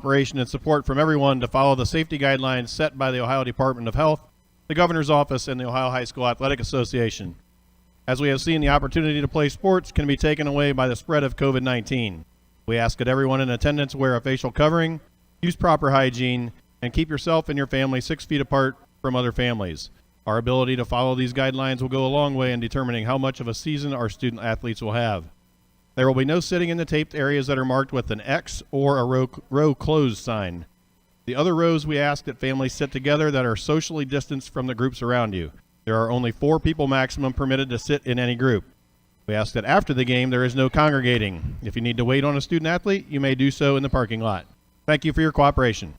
cooperation and support from everyone to follow the safety guidelines set by the Ohio Department of Health, the Governor's Office, and the Ohio High School Athletic Association. As we have seen, the opportunity to play sports can be taken away by the spread of COVID-19. We ask that everyone in attendance wear a facial covering, use proper hygiene, and keep yourself and your family 6 feet apart from other families. Our ability to follow these guidelines will go a long way in determining how much of a season our student athletes will have. There will be no sitting in the taped areas that are marked with an X or a row closed sign. The other rows, we ask that families sit together that are socially distanced from the groups around you. There are only 4 people maximum permitted to sit in any group. We ask that after the game there is no congregating. If you need to wait on a student athlete, you may do so in the parking lot. Thank you for your cooperation.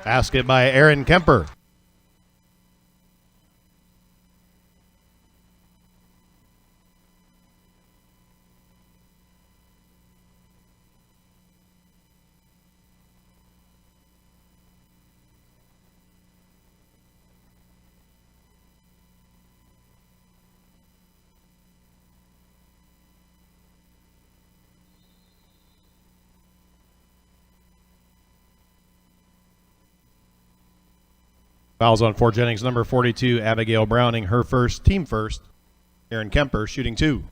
Basket by Aaron Kemper. Fouls on for Jennings, number 42, Abigail Browning, her first, team first. Aaron Kemper shooting 2.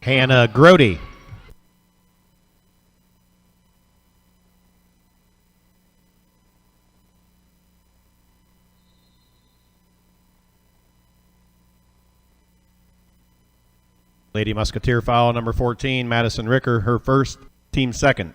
Hannah Grody. Lady Musketeer foul, number 14, Madison Ricker, her first, team second.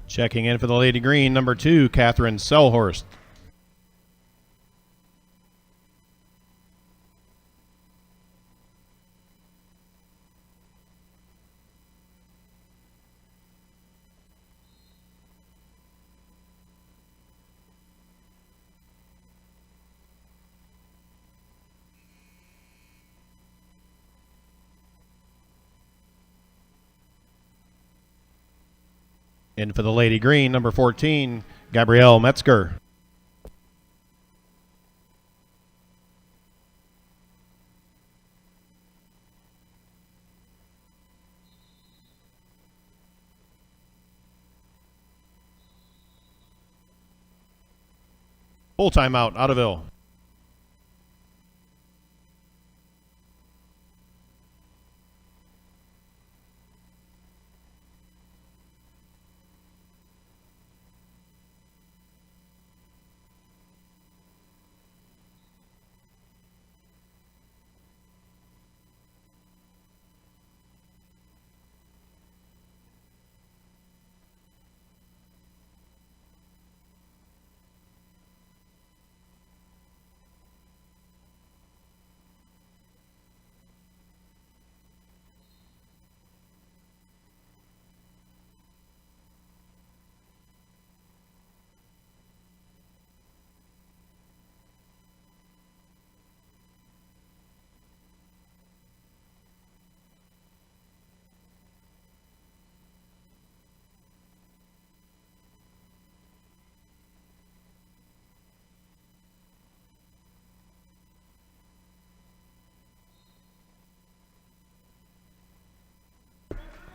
Checking in for the Lady Green, number 2, Catherine Selhorst. In for the Lady Green, number 14, Gabrielle Metzger. Full timeout, Ottoville.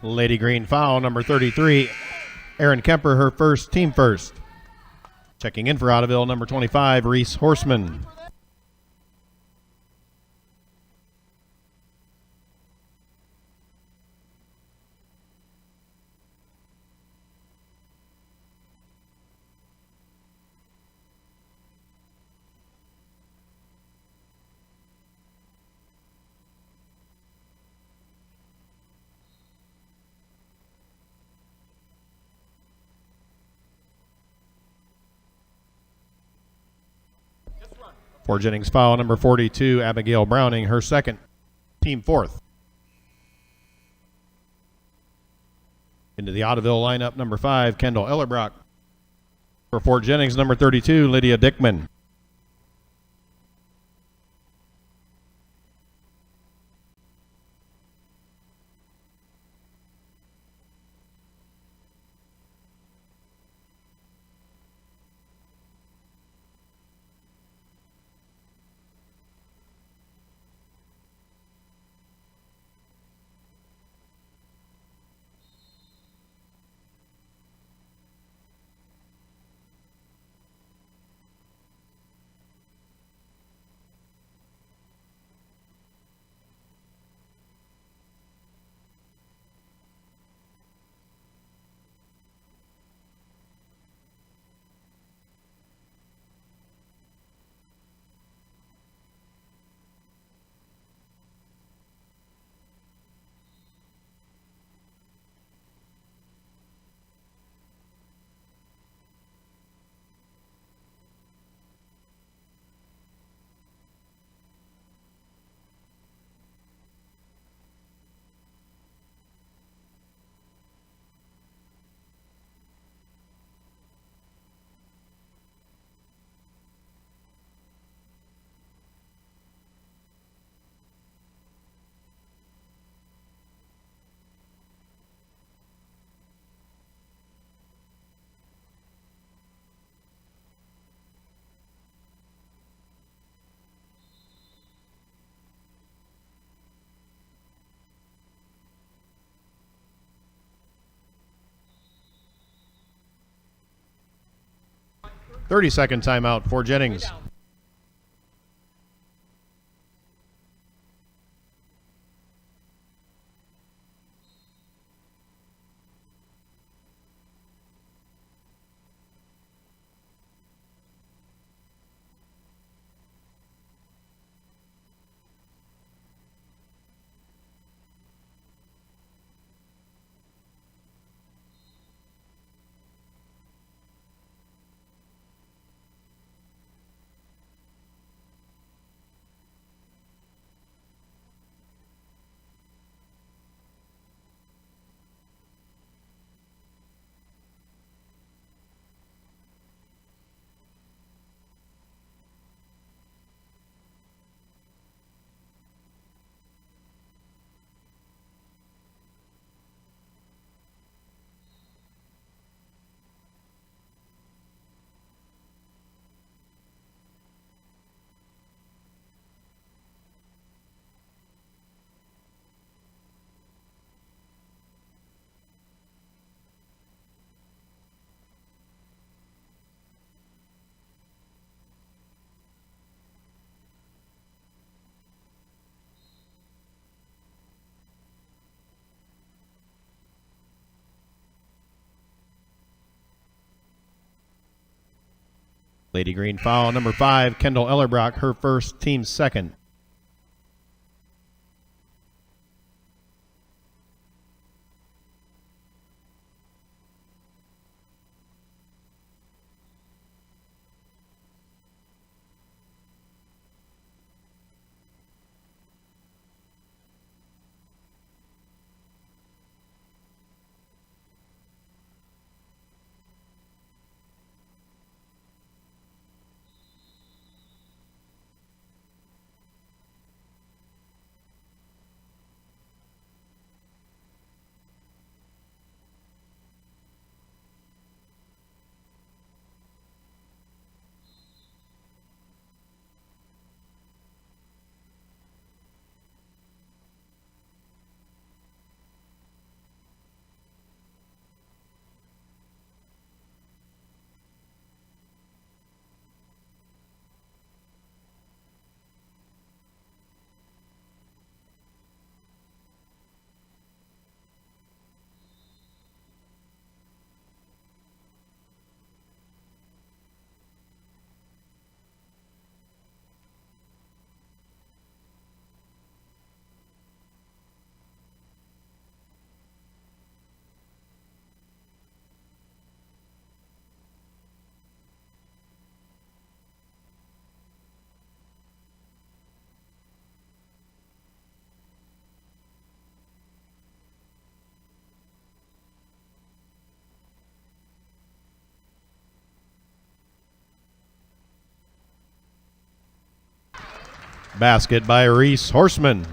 Lady Green foul, number 33, Erin Kemper, her first, team first. Checking in for Ottoville, number 25, Reese Horseman. For Jennings foul, number 42, Abigail Browning, her second, team fourth. Into the Ottoville lineup, number 5, Kendall Ellerbrock. For Fort Jennings, number 32, Lydia Dickman. "30-second timeout for Jennings. Lady Green foul number 5, Kendall Ellerbrock, her first, team second. Basket by Reese Horseman.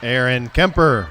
Aaron Kemper.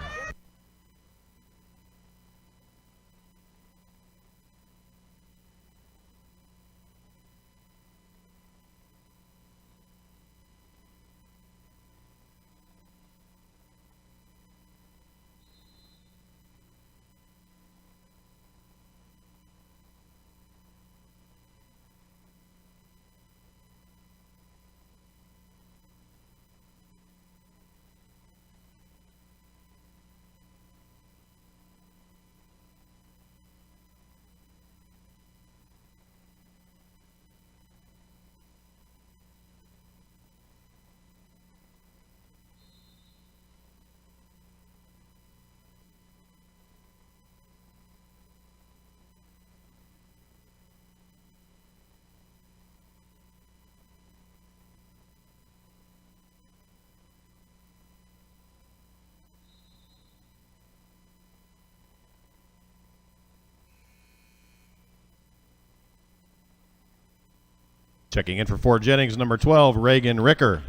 Checking in for Fort Jennings, number 12, Reagan Ricker.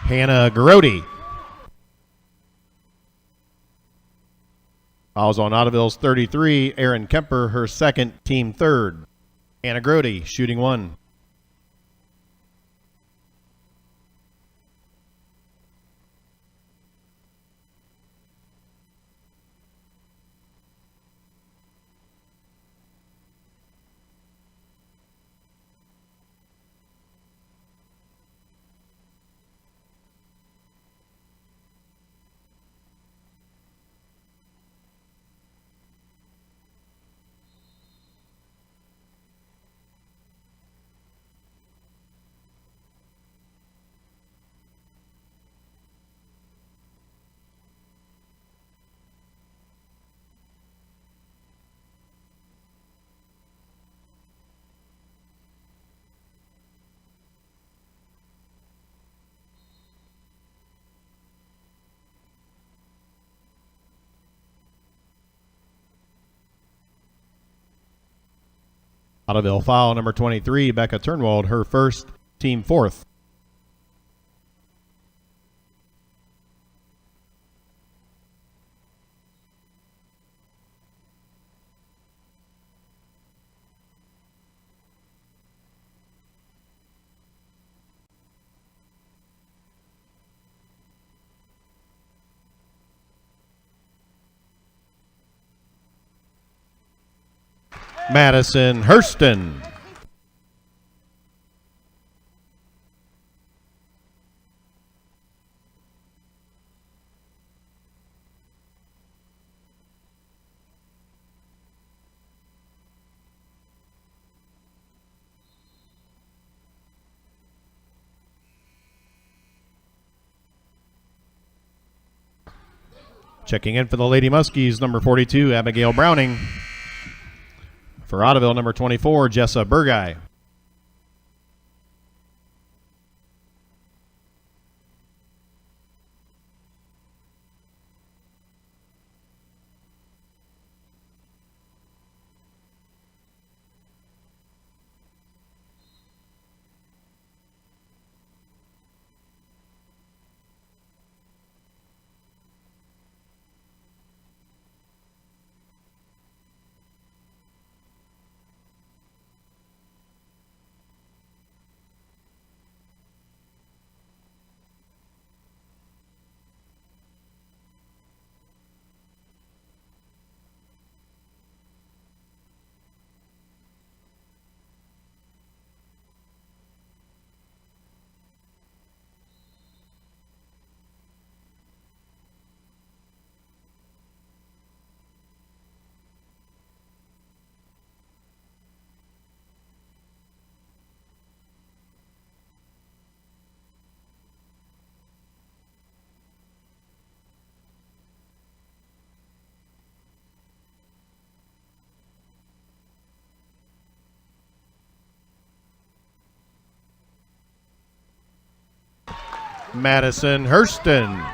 Hannah Garodi. Fouls on Ottoville's 33. Erin Kemper, her second, team third. Hannah Garodi shooting one. Ottoville foul number 23, Becca Turnwald, her first, team fourth. Madison Hurston. Checking in for the Lady Muskies, number 42, Abigail Browning. For Ottoville, number 24, Jessa Burgai. Madison Hurston.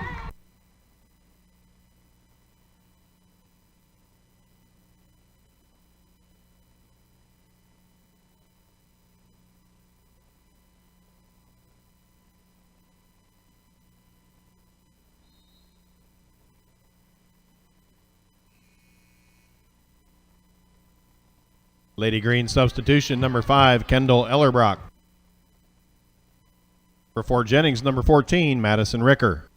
Lady Green substitution, number 5, Kendall Ellerbrock. For Fort Jennings, number 14, Madison Ricker.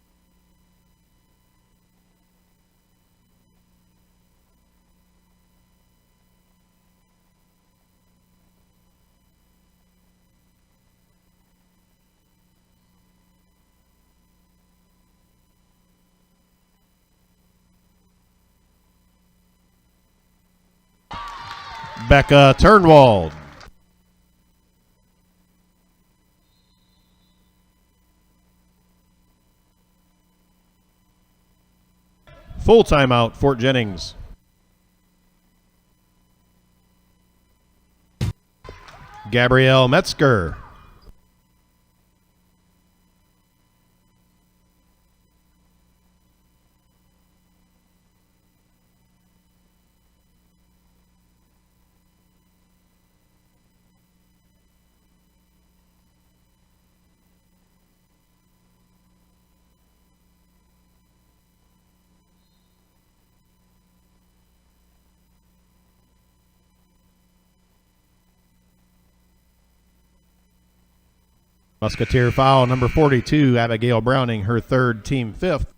Becca Turnwald. Full timeout, Fort Jennings. Gabrielle Metzger. Musketeer foul number 42, Abigail Browning, her third, team fifth.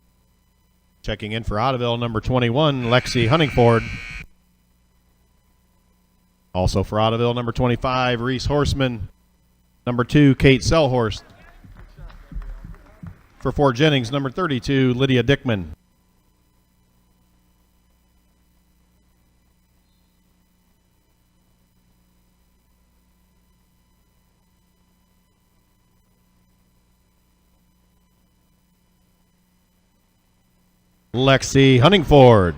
Checking in for Ottoville, number 21, Lexi Huntingford. Also for Ottoville, number 25, Reese Horseman. Number 2, Kate Selhorst. For Fort Jennings, number 32, Lydia Dickman. Lexi Huntingford.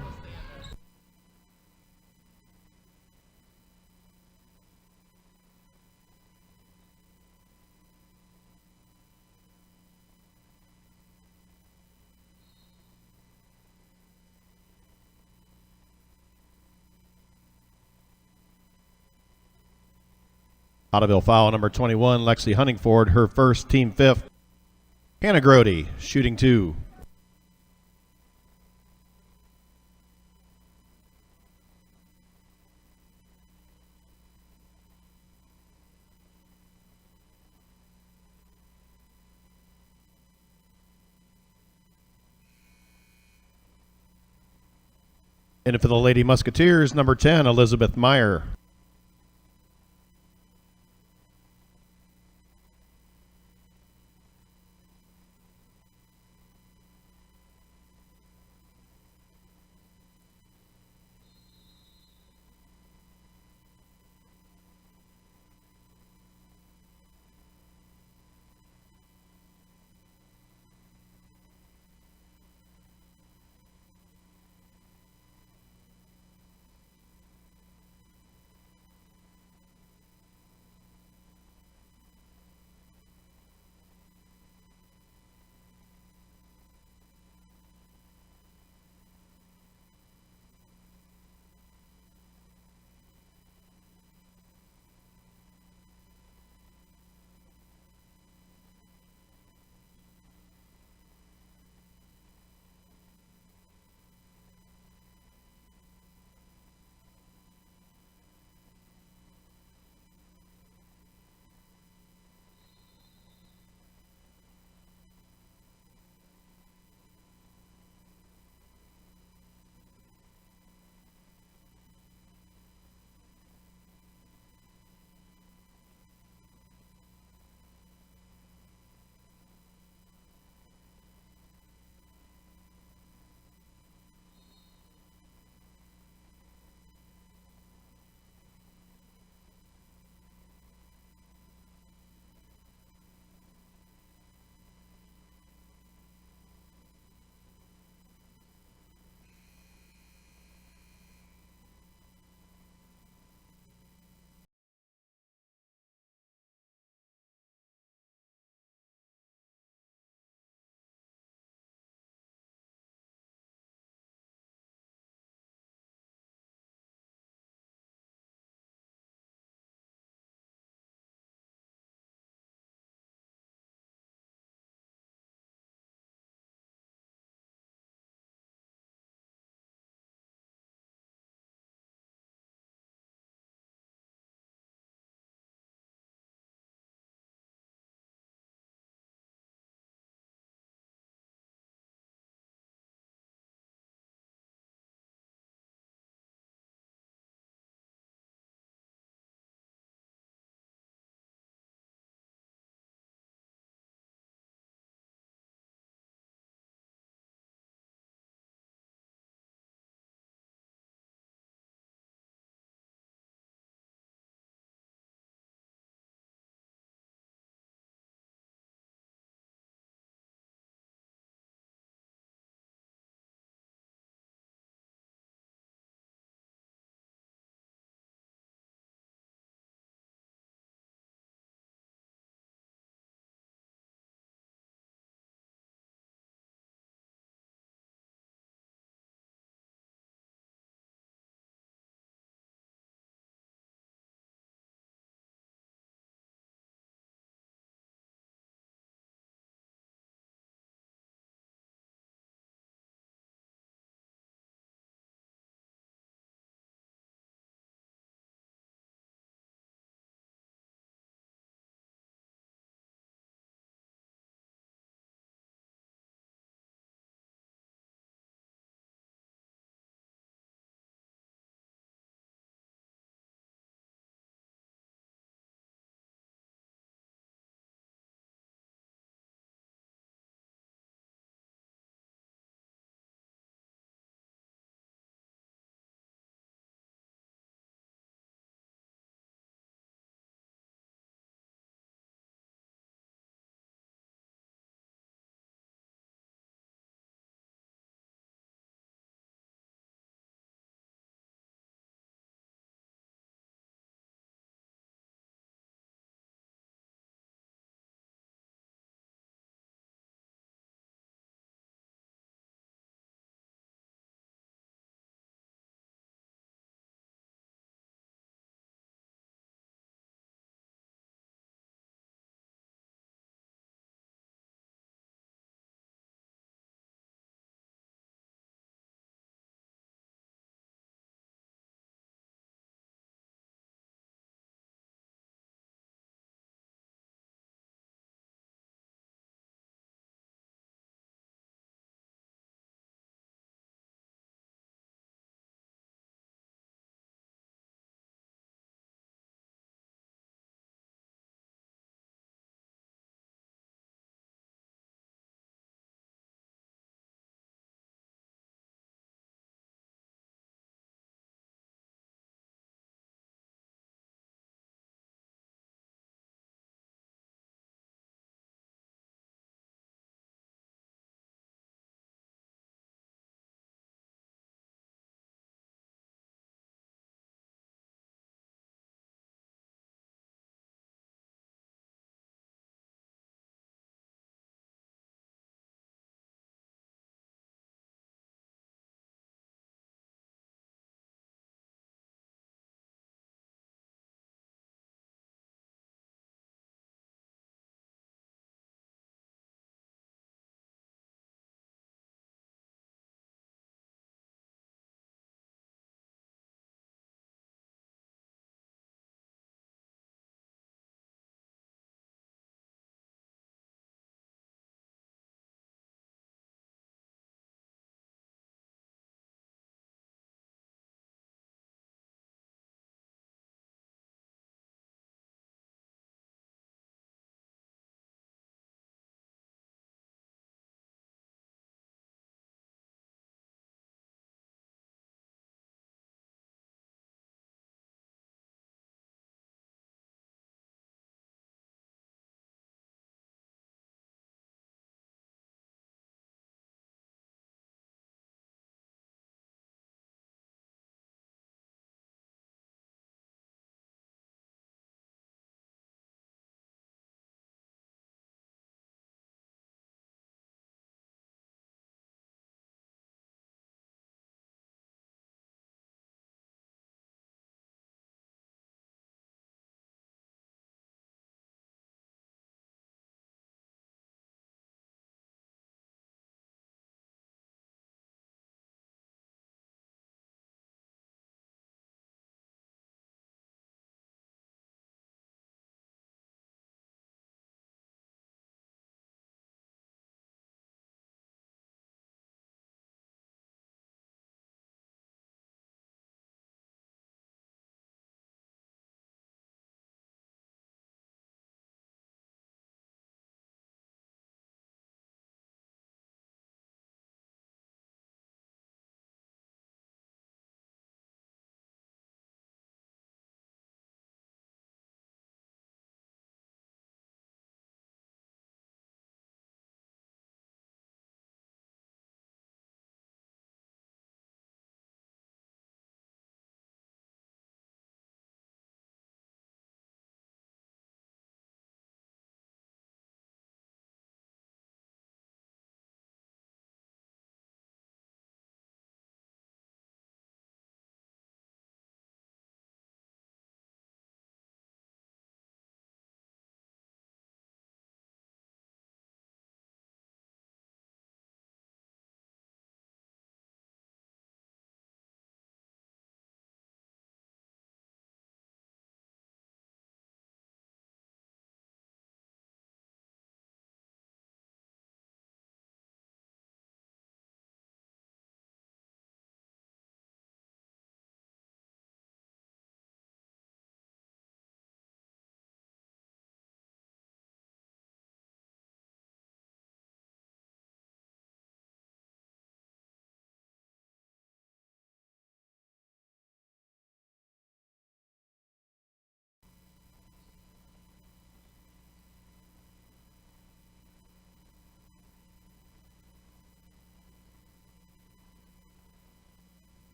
Ottoville foul number 21, Lexi Huntingford, her first, team fifth. Hannah Grody, shooting 2. And for the Lady Musketeers, number 10, Elizabeth Meyer.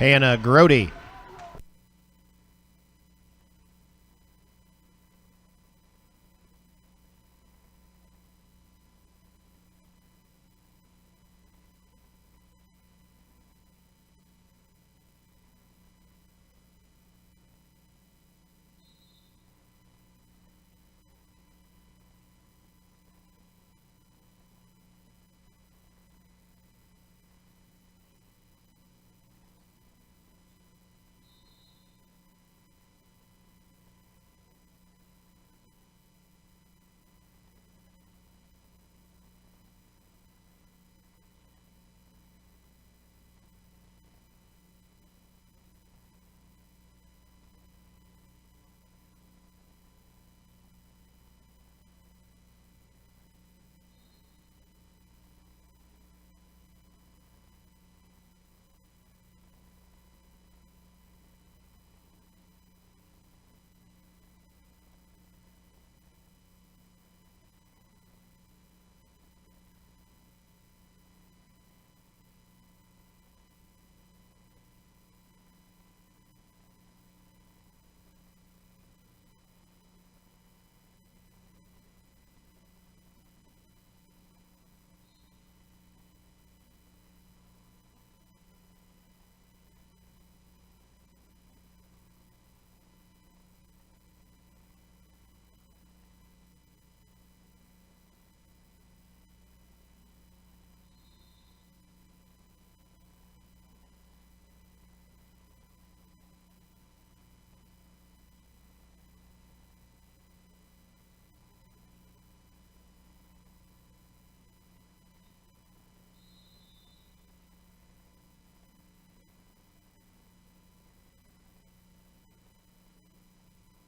Hannah Grody.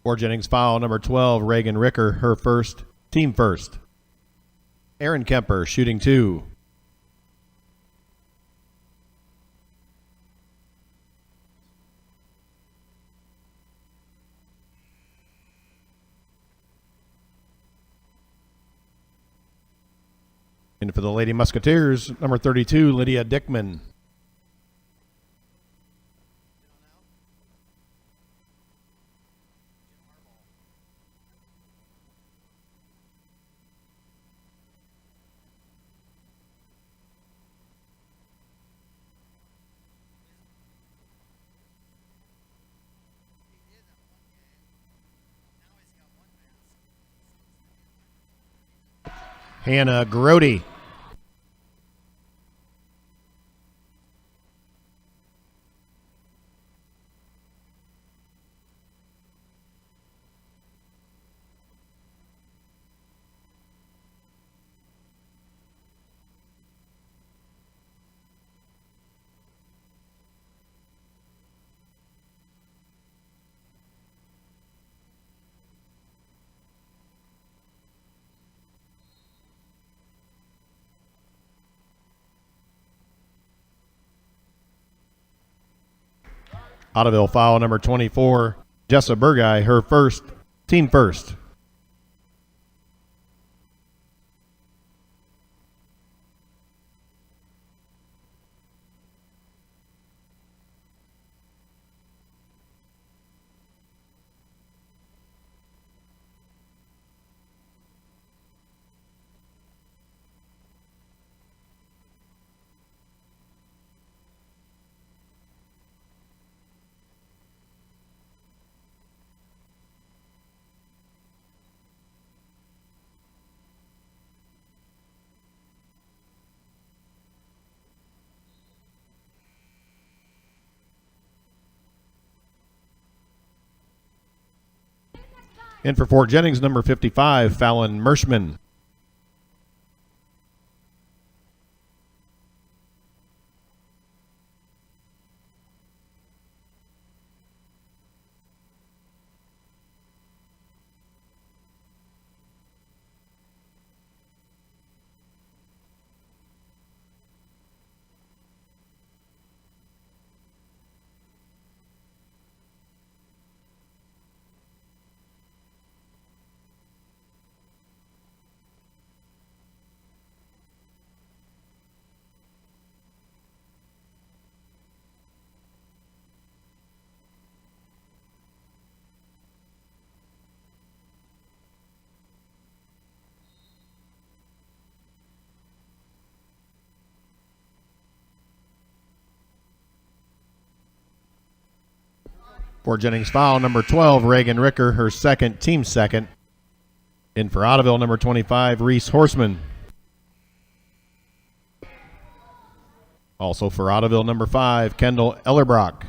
For Jennings, foul number 12, Reagan Ricker, her first, team first. Aaron Kemper shooting 2. And for the Lady Musketeers, number 32, Lydia Dickman. Hannah Grody. Ottoville, foul number 24, Jessa Burgai, her first, team first. And for Fort Jennings, number 55, Fallon Mershman. For Jennings, foul number 12, Reagan Ricker, her second, team second. In for Ottoville, number 25, Reese Horseman. Also for Ottoville, number 5, Kendall Ellerbrock.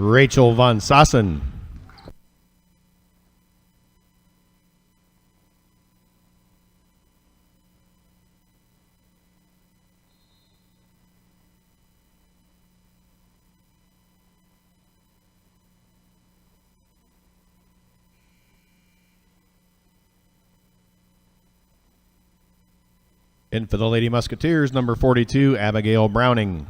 Rachel Von Sassen. In for the Lady Musketeers, number 42, Abigail Browning.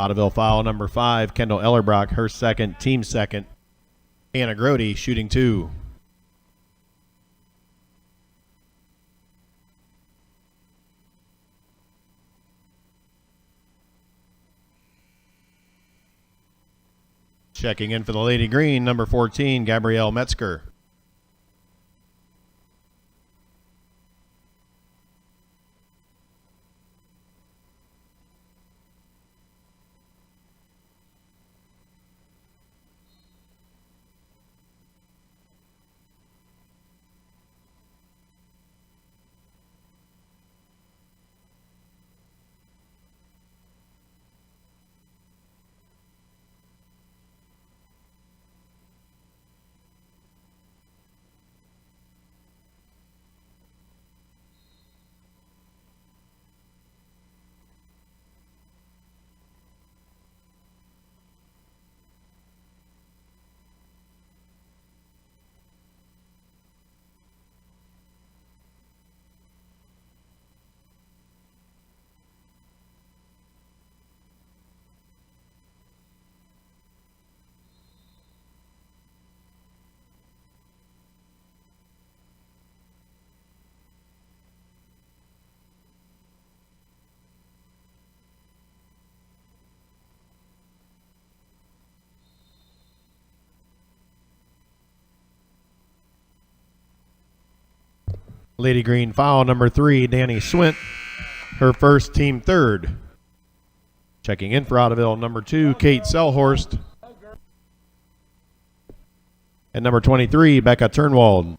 Ottoville foul number 5, Kendall Ellerbrock, her second, team second. Anna Grody shooting 2. Checking in for the Lady Green, number 14, Gabrielle Metzger. Lady Green foul number 3, Danny Swint, her first, team third. Checking in for Ottoville, number 2, Kate Selhorst. And number 23, Becca Turnwald.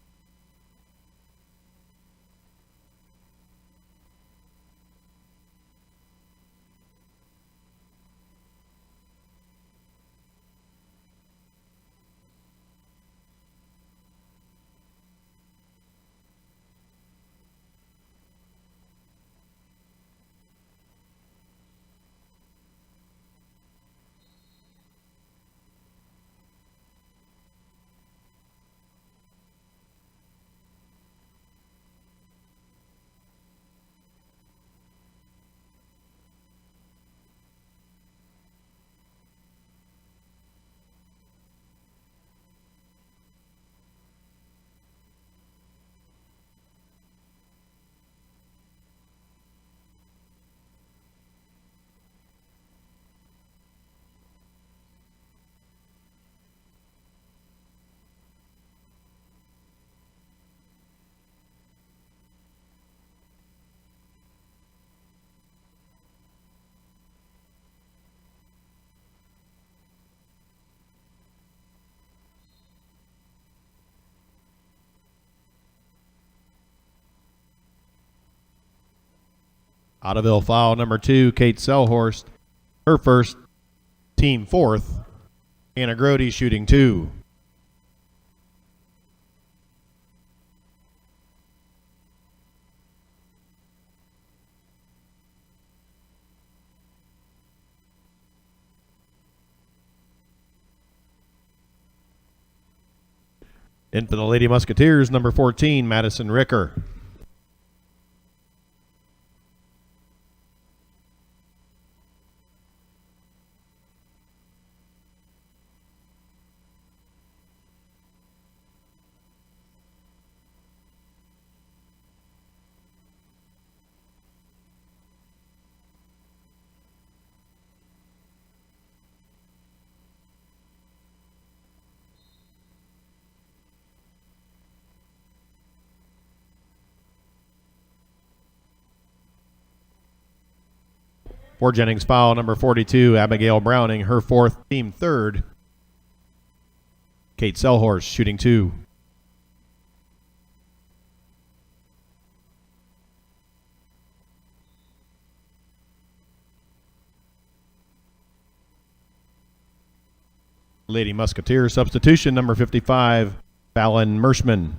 Ottoville foul number 2, Kate Selhorst. her first, team fourth. Anna Grody shooting 2. In for the Lady Musketeers, number 14, Madison Ricker. For Jennings foul, number 42, Abigail Browning, her fourth, team third. Kate Selhorst shooting 2. Lady Musketeer substitution, number 55, Fallon Merschman.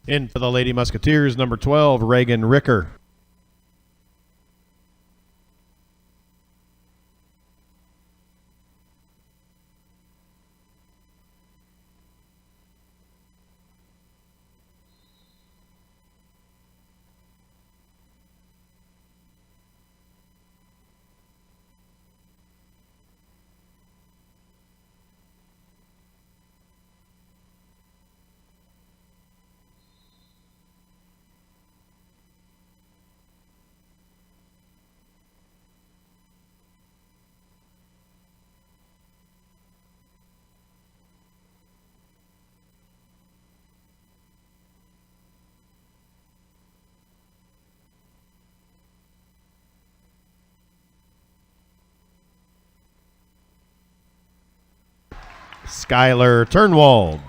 In for the Lady Musketeers, number 12, Reagan Ricker. Skylar Turnwald.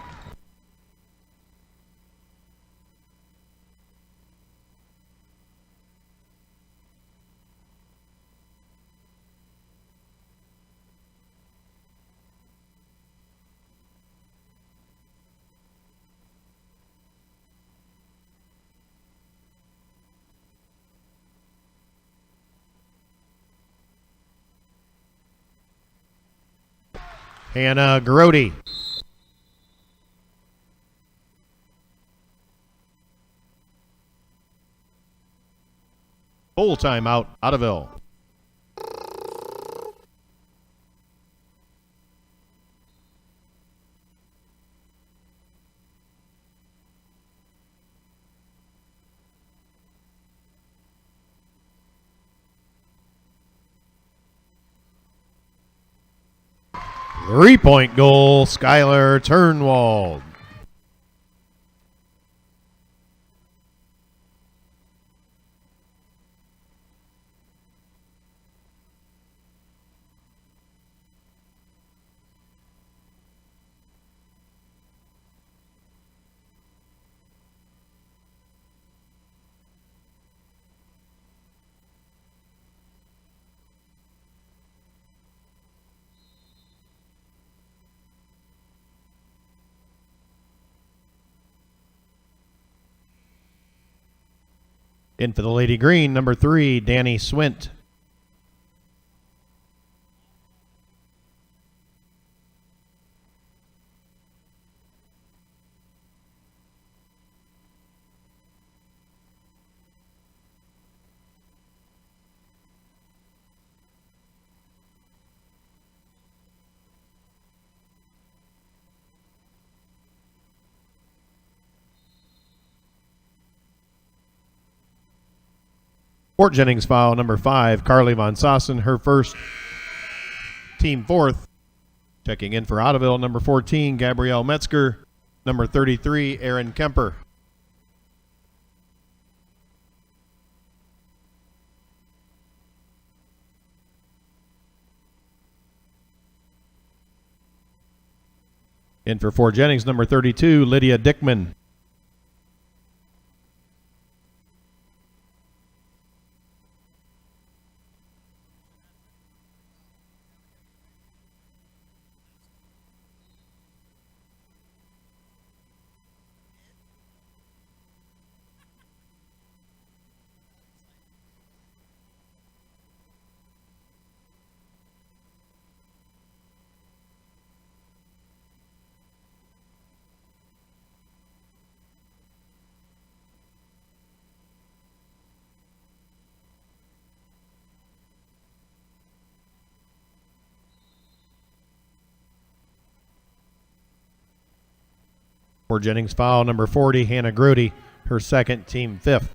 Hannah Grody. Full timeout, Ottoville. Three-point goal, Skylar Turnwald. In for the Lady Green, number 3, Danny Swint. Fort Jennings foul, number 5, Carly Von Sossen, her first, team 4th. Checking in for Ottoville, number 14, Gabrielle Metzger, number 33, Aaron Kemper. In for Fort Jennings, number 32, Lydia Dickman. For Jennings foul, number 40, Hannah Grody, her second, team 5th.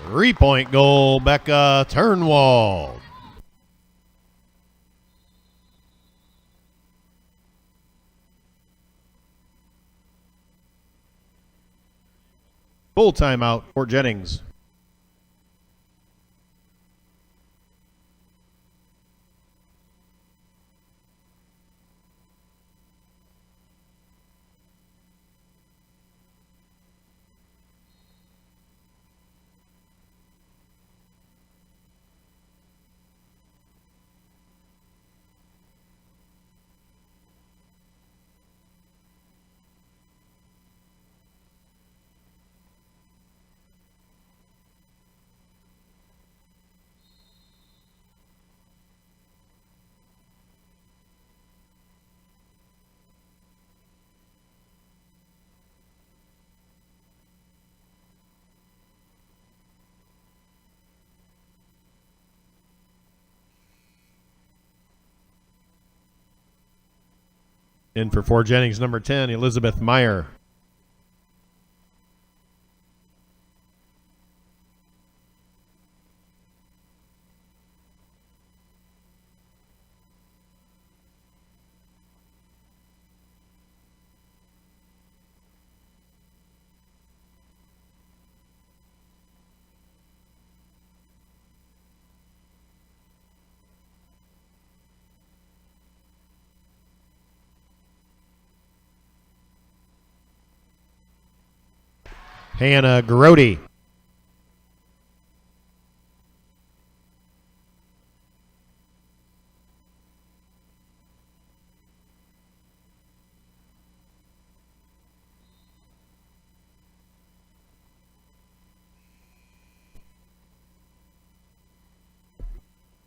Three-point goal, Becca Turnwald. Full timeout for Jennings. In for Fort Jennings, number 10, Elizabeth Meyer. Hannah Grody.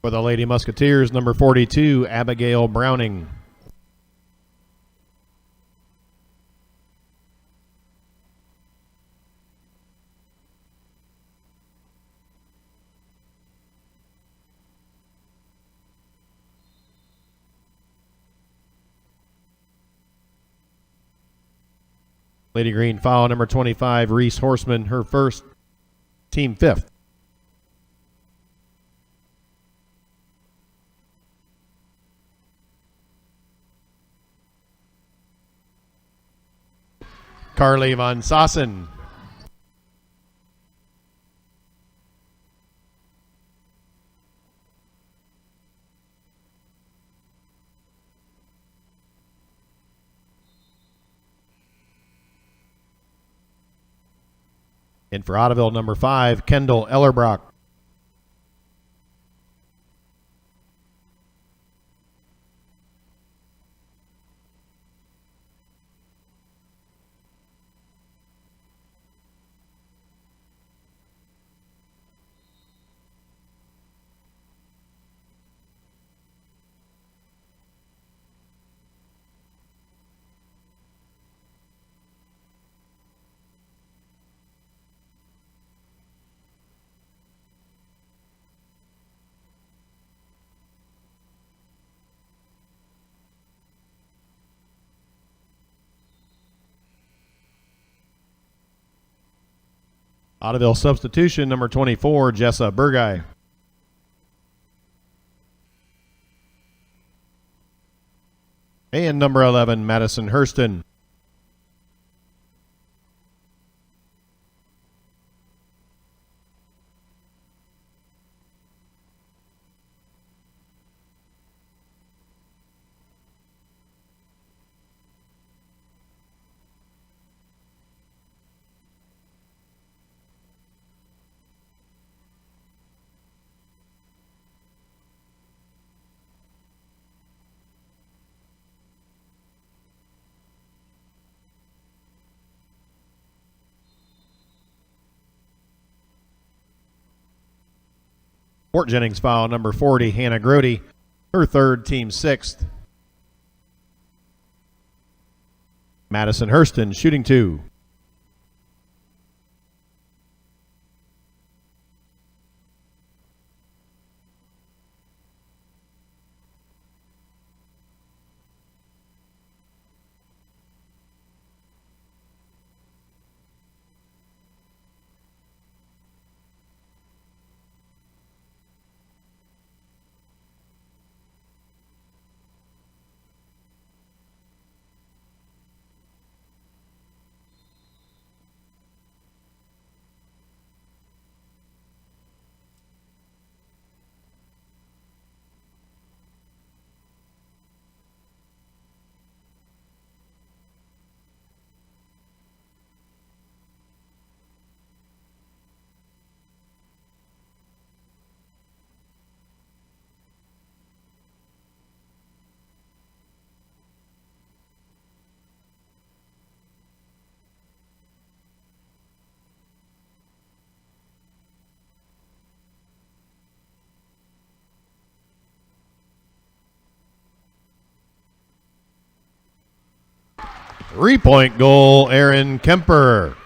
For the Lady Musketeers, number 42, Abigail Browning. Lady Green foul, number 25, Reese Horseman, her first, team 5th. Carly Von Sossen. In for Ottoville, number 5, Kendall Ellerbrock. Ottoville substitution, number 24, Jessa Burgai. And number 11, Madison Hurston. Fort Jennings foul, number 40, Hannah Grody, her third, team 6th. Madison Hurston shooting 2. Three-point goal, Aaron Kemper.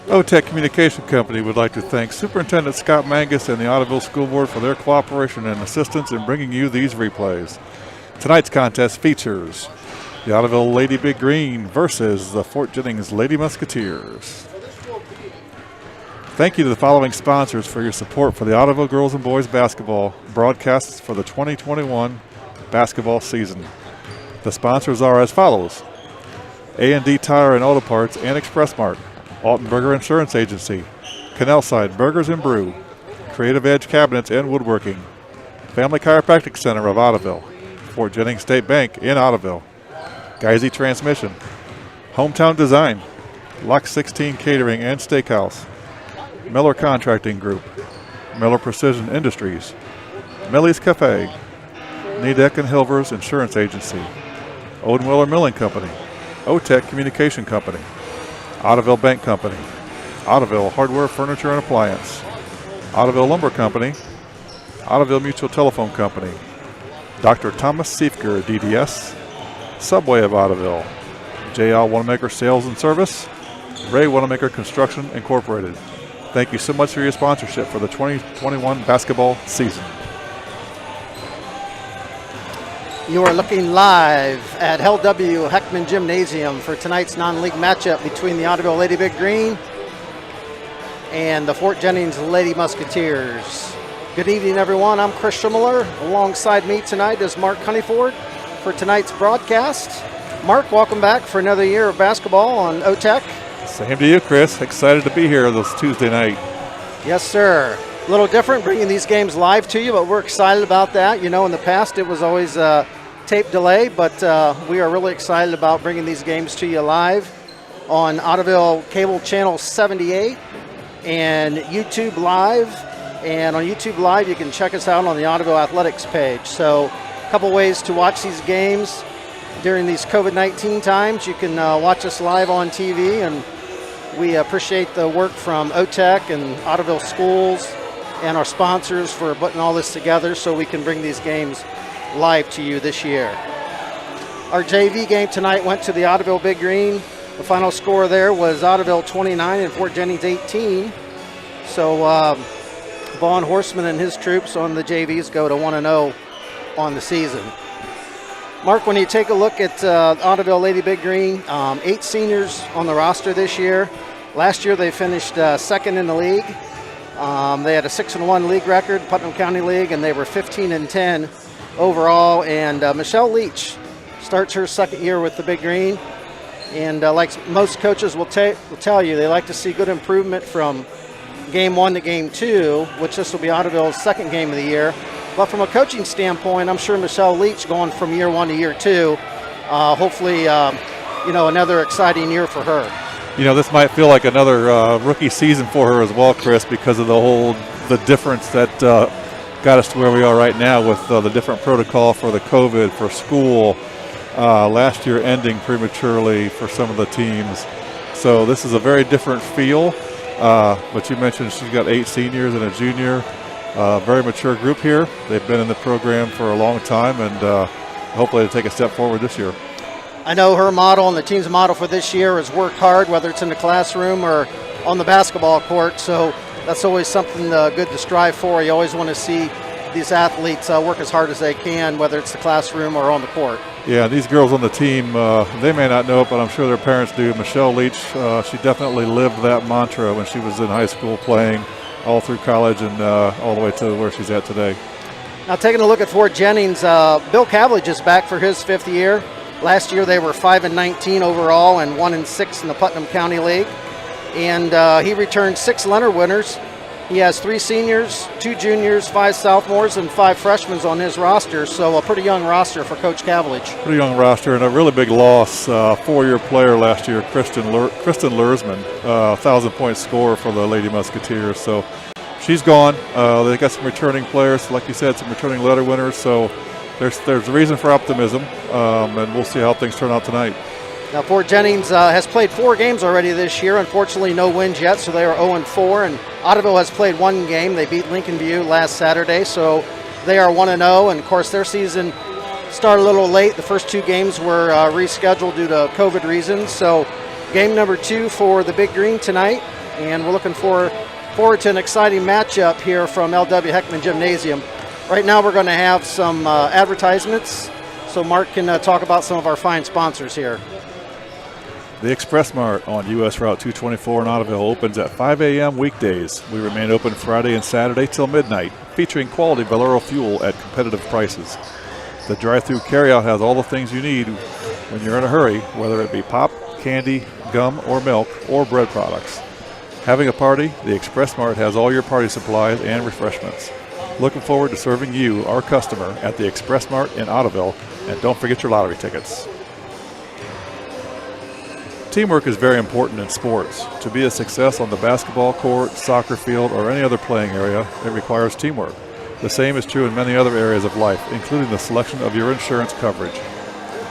Otech Communication Company would like to thank Superintendent Scott Mangus and the Ottoville School Board for their cooperation and assistance in bringing you these replays. Tonight's contest features the Ottoville Lady Big Green versus the Fort Jennings Lady Musketeers. Thank you to the following sponsors for your support for the Ottoville girls and boys basketball broadcasts for the 2021 basketball season. The sponsors are as follows: A&D Tire and Auto Parts and Express Mart, Altenberger Insurance Agency, Canalside Burgers and Brew, Creative Edge Cabinets and Woodworking, Family Chiropractic Center of Ottoville, Fort Jennings State Bank in Ottoville, Geisy Transmission, Hometown Design, Lock 16 Catering and Steakhouse, Miller Contracting Group, Miller Precision Industries, Millie's Cafe, Niedeck and Hilvers Insurance Agency, Odenwiller Milling Company, Otech Communication Company, Ottoville Bank Company, Ottoville Hardware, Furniture and Appliance, Ottoville Lumber Company, Ottoville Mutual Telephone Company, Dr. Thomas Siefker, DDS, Subway of Ottoville, J.L. Wanamaker Sales and Service, Ray Wanamaker Construction Incorporated. Thank you so much for your sponsorship for the 2021 basketball season. You are looking live at Hell W. Heckman Gymnasium for tonight's non-league matchup between the Ottoville Lady Big Green and the Fort Jennings Lady Musketeers. Good evening, everyone. I'm Chris Schimmeler. Alongside me tonight is Mark Honeyford for tonight's broadcast. Mark, welcome back for another year of basketball on Otech. Same to you, Chris. Excited to be here this Tuesday night. Yes, sir. A little different bringing these games live to you, but we're excited about that. You know, in the past it was always a tape delay, but we are really excited about bringing these games to you live on Ottoville Cable Channel 78 and YouTube Live. And on YouTube Live, you can check us out on the Ottoville Athletics page. So a couple ways to watch these games during these COVID-19 times. You can watch us live on TV, and we appreciate the work from Otech and Ottoville Schools and our sponsors for putting all this together so we can bring these games live to you this year. Our JV game tonight went to the Ottoville Big Green. The final score there was Ottoville 29 and Fort Jennings 18. So Vaughn Horseman and his troops on the JVs go to 1-0 on the season. Mark, when you take a look at Ottoville Lady Big Green, 8 seniors on the roster this year. Last year they finished second in the league. They had a 6-1 league record, Putnam County League, and they were 15-10 overall. And Michelle Leach starts her second year with the Big Green. And like most coaches will tell you, they like to see good improvement from game 1 to game 2, which this will be Ottoville's second game of the year. But from a coaching standpoint, I'm sure Michelle Leach going from year 1 to year 2, hopefully, another exciting year for her. You know, this might feel like another rookie season for her as well, Chris, because of the difference that got us to where we are right now with the different protocol for the COVID, for school, last year ending prematurely for some of the teams. So this is a very different feel. But you mentioned she's got 8 seniors and a junior. Very mature group here. They've been in the program for a long time, and hopefully they take a step forward this year. I know her model and the team's model for this year is work hard, whether it's in the classroom or on the basketball court. So that's always something good to strive for. You always want to see these athletes work as hard as they can, whether it's the classroom or on the court. Yeah, these girls on the team, they may not know it, but I'm sure their parents do. Michelle Leach, she definitely lived that mantra when she was in high school, playing all through college and all the way to where she's at today. Now taking a look at Fort Jennings, Bill Cavledge is back for his 5th year. Last year they were 5-19 overall and 1-6 in the Putnam County League. And he returned 6 Leonard winners. He has 3 seniors, 2 juniors, 5 sophomores, and 5 freshmen on his roster. So a pretty young roster for Coach Cavledge. Pretty young roster and a really big loss. 4-year player last year, Kristen Lursman, 1,000-point scorer for the Lady Musketeers. So she's gone. They got some returning players, like you said, some returning letter winners. So there's a reason for optimism, and we'll see how things turn out tonight. Now, Fort Jennings has played 4 games already this year. Unfortunately, no wins yet, so they are 0-4. And Ottoville has played 1 game. They beat Lincoln View last Saturday, so they are 1-0. And, of course, their season started a little late. The first 2 games were rescheduled due to COVID reasons. So game number 2 for the Big Green tonight and we're looking forward to an exciting matchup here from LW Heckman Gymnasium. Right now we're going to have some advertisements, so Mark can talk about some of our fine sponsors here. The Express Mart on U.S. Route 224 in Ottoville opens at 5 a.m. weekdays. We remain open Friday and Saturday till midnight, featuring quality Valero fuel at competitive prices. The drive-through carryout has all the things you need when you're in a hurry, whether it be pop, candy, gum, or milk, or bread products. Having a party, the Express Mart has all your party supplies and refreshments. Looking forward to serving you, our customer, at the Express Mart in Ottoville, and don't forget your lottery tickets. Teamwork is very important in sports. To be a success on the basketball court, soccer field, or any other playing area, it requires teamwork. The same is true in many other areas of life, including the selection of your insurance coverage.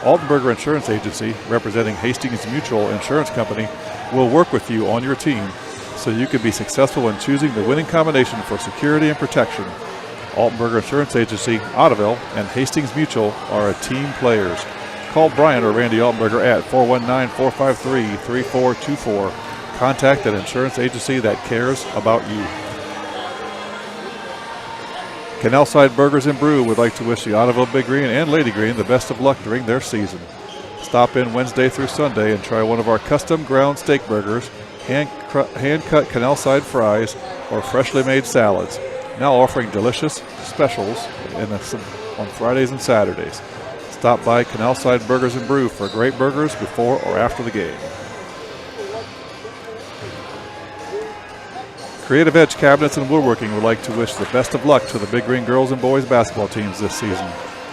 Altenberger Insurance Agency, representing Hastings Mutual Insurance Company, will work with you on your team so you can be successful in choosing the winning combination for security and protection. Altenberger Insurance Agency, Ottoville, and Hastings Mutual are team players. Call Brian or Randy Altenberger at 419-453-3424. Contact an insurance agency that cares about you. Canalside Burgers and Brew would like to wish the Ottoville Big Green and Lady Green the best of luck during their season. Stop in Wednesday through Sunday and try one of our custom ground steak burgers, hand-cut Canalside fries, or freshly made salads. Now offering delicious specials on Fridays and Saturdays. Stop by Canalside Burgers and Brew for great burgers before or after the game. Creative Edge Cabinets and Woodworking would like to wish the best of luck to the Big Green girls and boys basketball teams this season.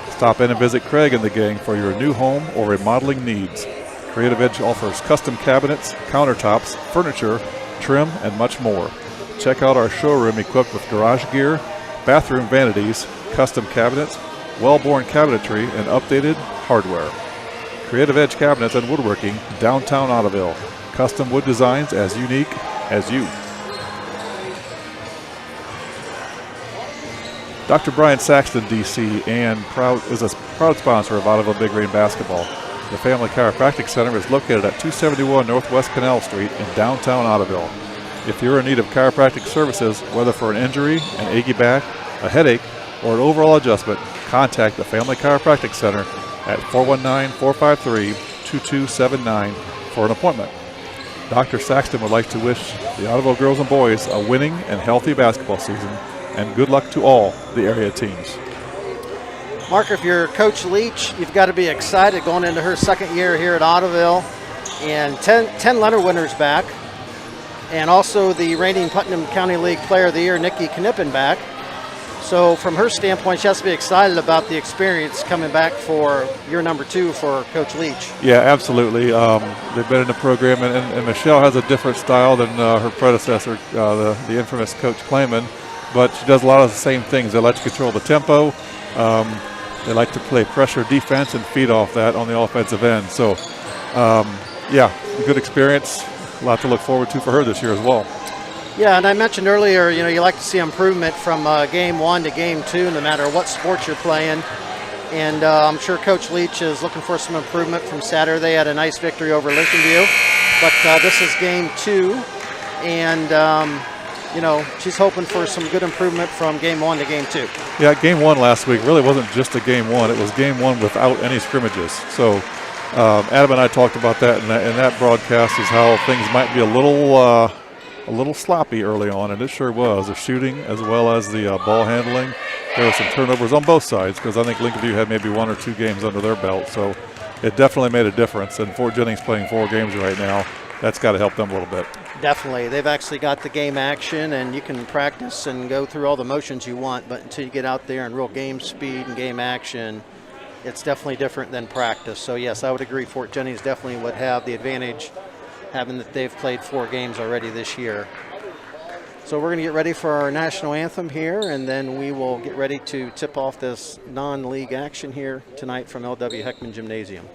Stop in and visit Craig and the gang for your new home or remodeling needs. Creative Edge offers custom cabinets, countertops, furniture, trim, and much more. Check out our showroom equipped with garage gear, bathroom vanities, custom cabinets, well-born cabinetry, and updated hardware. Creative Edge Cabinets and Woodworking, downtown Ottoville. Custom wood designs as unique as you. Dr. Brian Saxton, D.C., is a proud sponsor of Ottoville Big Green basketball. The Family Chiropractic Center is located at 271 Northwest Canal Street in downtown Ottoville. If you're in need of chiropractic services, whether for an injury, an achy back, a headache, or an overall adjustment, contact the Family Chiropractic Center at 419-453-2279 for an appointment. Dr. Saxton would like to wish the Ottoville girls and boys a winning and healthy basketball season, and good luck to all the area teams. Mark, if you're Coach Leach, you've got to be excited going into her second year here at Ottoville, and 10 Leonard winners back, and also the reigning Putnam County League Player of the Year, Nikki Knippen, back. So from her standpoint, she has to be excited about the experience coming back for year number 2 for Coach Leach. Yeah, absolutely. They've been in the program, and Michelle has a different style than her predecessor, the infamous Coach Clayman, but she does a lot of the same things. They like to control the tempo. They like to play pressure defense and feed off that on the offensive end. So, yeah, good experience. A lot to look forward to for her this year as well. Yeah, and I mentioned earlier, you like to see improvement from game 1 to game 2, no matter what sport you're playing. And I'm sure Coach Leach is looking for some improvement from Saturday. They had a nice victory over Lincoln View. But this is game 2, and she's hoping for some good improvement from game 1 to game 2. Yeah, game 1 last week really wasn't just a game 1. It was game 1 without any scrimmages. So Adam and I talked about that, and that broadcast is how things might be a little sloppy early on, and it sure was. The shooting as well as the ball handling. There were some turnovers on both sides because I think Lincoln View had maybe 1 or 2 games under their belt. So it definitely made a difference. And Fort Jennings playing 4 games right now, that's got to help them a little bit. Definitely. They've actually got the game action, and you can practice and go through all the motions you want, but until you get out there in real game speed and game action, it's definitely different than practice. So, yes, I would agree Fort Jennings definitely would have the advantage having that they've played 4 games already this year. So we're going to get ready for our national anthem here, and then we will get ready to tip off this non-league action here tonight from LW Heckman Gymnasium.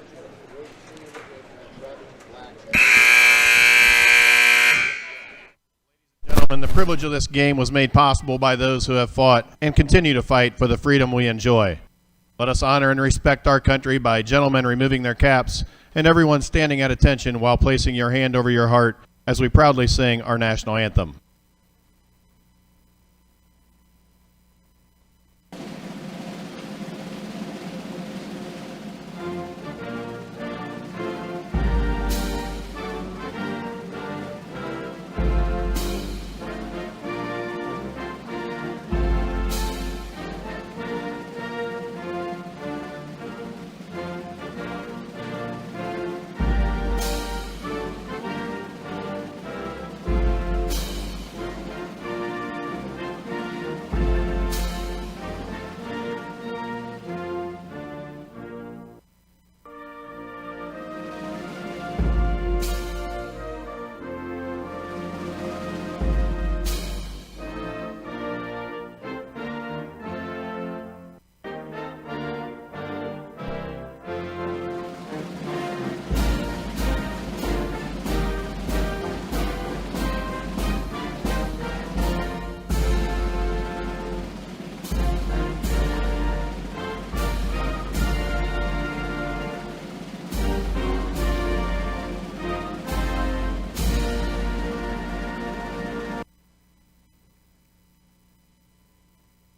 Gentlemen, the privilege of this game was made possible by those who have fought and continue to fight for the freedom we enjoy. Let us honor and respect our country by gentlemen removing their caps and everyone standing at attention while placing your hand over your heart as we proudly sing our national anthem.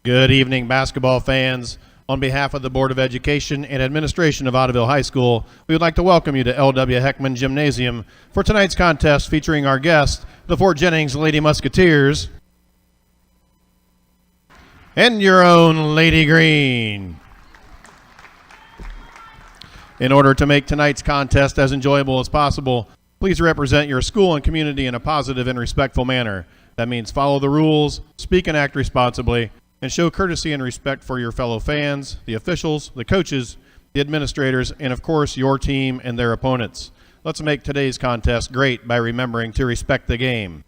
Good evening, basketball fans. On behalf of the Board of Education and Administration of Ottoville High School, we would like to welcome you to L.W. Heckman Gymnasium for tonight's contest featuring our guest, the Fort Jennings Lady Musketeers, and your own Lady Green. In order to make tonight's contest as enjoyable as possible, please represent your school and community in a positive and respectful manner. That means follow the rules, speak and act responsibly, and show courtesy and respect for your fellow fans, the officials, the coaches, the administrators, and of course your team and their opponents. Let's make today's contest great by remembering to respect the game.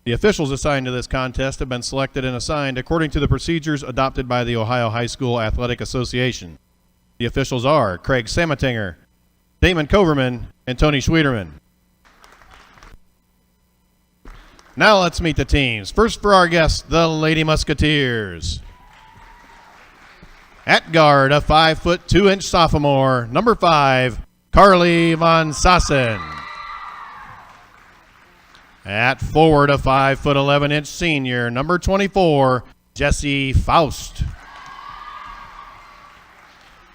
The officials assigned to this contest have been selected and assigned according to the procedures adopted by the Ohio High School Athletic Association. The officials are Craig Samatinger, Damon Coverman, and Tony Schwederman. Now let's meet the teams. First for our guests, the Lady Musketeers. At guard, a 5'2" sophomore, number 5, Carly Von Sassen. At forward, a 5'11" senior, number 24, Jessie Faust.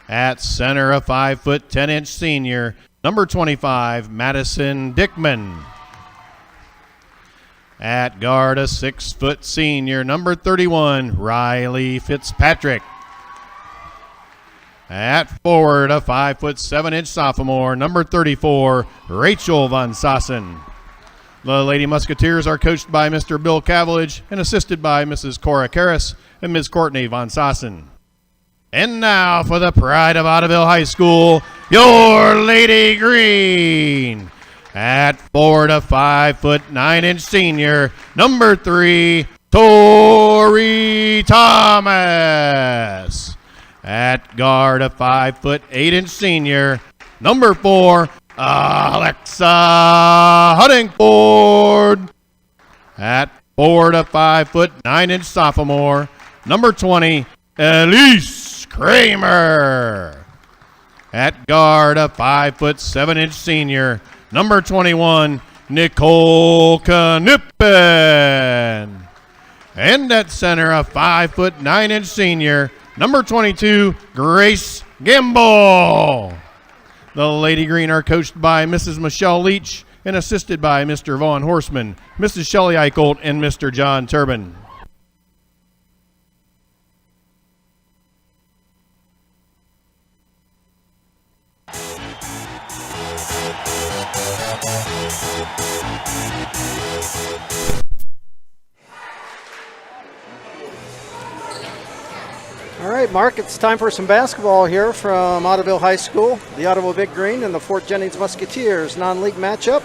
At center, a 5'10" senior, number 25, Madison Dickman. At guard, a 6' senior, number 31, Riley Fitzpatrick. At forward, a 5'7" sophomore, number 34, Rachel Von Sassen. The Lady Musketeers are coached by Mr. Bill Cavillage and assisted by Mrs. Cora Karras and Ms. Courtney Von Sassen. And now for the pride of Ottoville High School, your Lady Green. At forward, a 5'9" senior, number 3, Tori Thomas. At guard, a 5'8" senior, number 4, Alexa Huddingford. At forward, a 5'9" sophomore, number 20, Elise Kramer. At guard, a 5'7" senior, number 21, Nicole Knippen. And at center, a 5'9" senior, number 22, Grace Gamble. The Lady Green are coached by Mrs. Michelle Leach and assisted by Mr. Vaughn Horseman, Mrs. Shelley Eichelt, and Mr. John Turbin. All right, Mark, it's time for some basketball here from Ottoville High School. The Ottoville Big Green and the Fort Jennings Musketeers non-league matchup.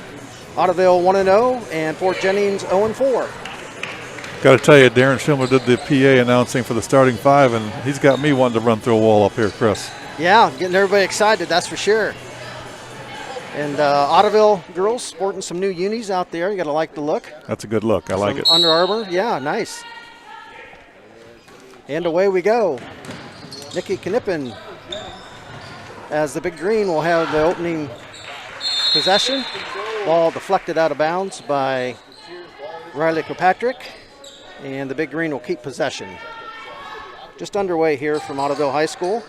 Ottoville 1-0 and Fort Jennings 0-4. Got to tell you, Darren Schindler did the PA announcing for the starting 5, and he's got me wanting to run through a wall up here, Chris. Yeah, getting everybody excited, that's for sure. And Ottoville girls sporting some new unis out there. You got to like the look. That's a good look. I like it. Under Armour, yeah, nice. And away we go. Nikki Knippen, as the Big Green will have the opening possession. Ball deflected out of bounds by Riley Kirkpatrick, and the Big Green will keep possession. Just underway here from Ottoville High School.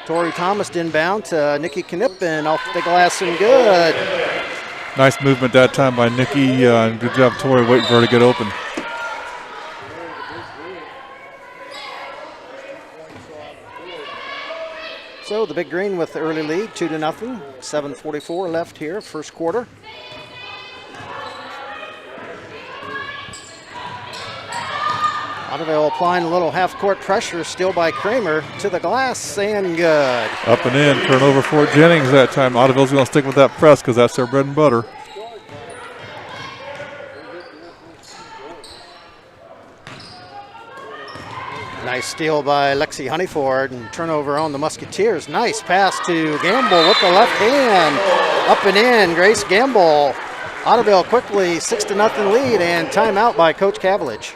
Tori Thomas inbound to Nikki Knippen off the glass and good. Nice movement that time by Nikki, and good job Tori waiting for her to get open. So the Big Green with the early lead, 2-0. 7:44 left here, first quarter. Ottoville applying a little half-court pressure, still by Kramer to the glass and good. Up and in, turnover for Jennings that time. Ottoville's going to stick with that press because that's their bread and butter. Nice steal by Lexi Honeyford and turnover on the Musketeers. Nice pass to Gamble with the left hand. Up and in, Grace Gamble. Ottoville quickly 6-0 lead and timeout by Coach Cavillage.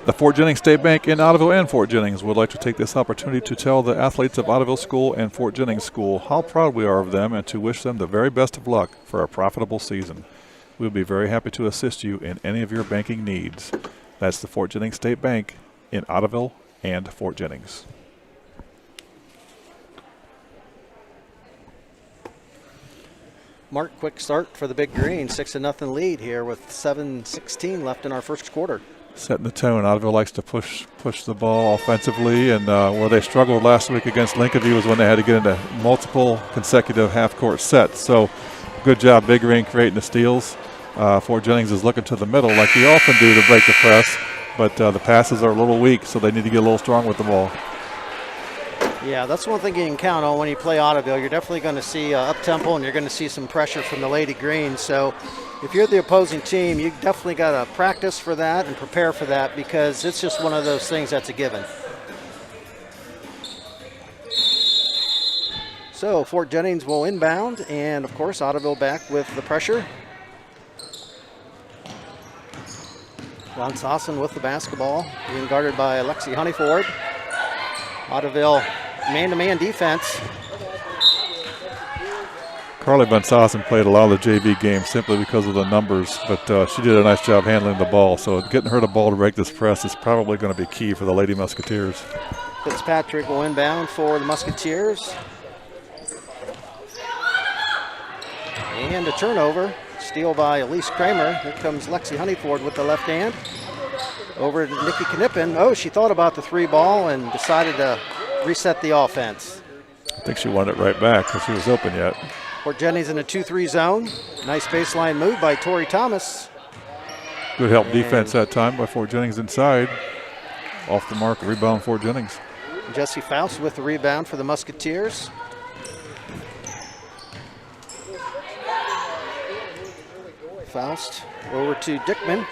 The Fort Jennings State Bank in Ottoville and Fort Jennings would like to take this opportunity to tell the athletes of Ottoville School and Fort Jennings School how proud we are of them and to wish them the very best of luck for a profitable season. We'll be very happy to assist you in any of your banking needs. That's the Fort Jennings State Bank in Ottoville and Fort Jennings. Mark, quick start for the Big Green. 6-0 lead here with 7:16 left in our first quarter. Setting the tone. Ottoville likes to push the ball offensively, and where they struggled last week against Lincolnview was when they had to get into multiple consecutive half-court sets. So good job, Big Green, creating the steals. Fort Jennings is looking to the middle like we often do to break the press, but the passes are a little weak, so they need to get a little strong with the ball. Yeah, that's one thing you can count on when you play Ottoville. You're definitely going to see up-tempo, and you're going to see some pressure from the Lady Green. So if you're the opposing team, you definitely got to practice for that and prepare for that because it's just one of those things that's a given. So Fort Jennings will inbound, and of course Ottoville back with the pressure. Von Sossen with the basketball, being guarded by Alexi Honeyford. Ottoville man-to-man defense. Carly Von Sossen played a lot of the JV games simply because of the numbers, but she did a nice job handling the ball. So getting her the ball to break this press is probably going to be key for the Lady Musketeers. Fitzpatrick will inbound for the Musketeers. And a turnover. Steal by Elise Kramer. Here comes Lexi Honeyford with the left hand. Over to Nikki Knippen. Oh, she thought about the three ball and decided to reset the offense. I think she wanted it right back because she was open yet. Fort Jennings in a 2-3 zone. Nice baseline move by Tori Thomas. Good help defense that time by Fort Jennings inside. Off the mark, rebound Fort Jennings. Jesse Faust with the rebound for the Musketeers. Faust over to Dickman.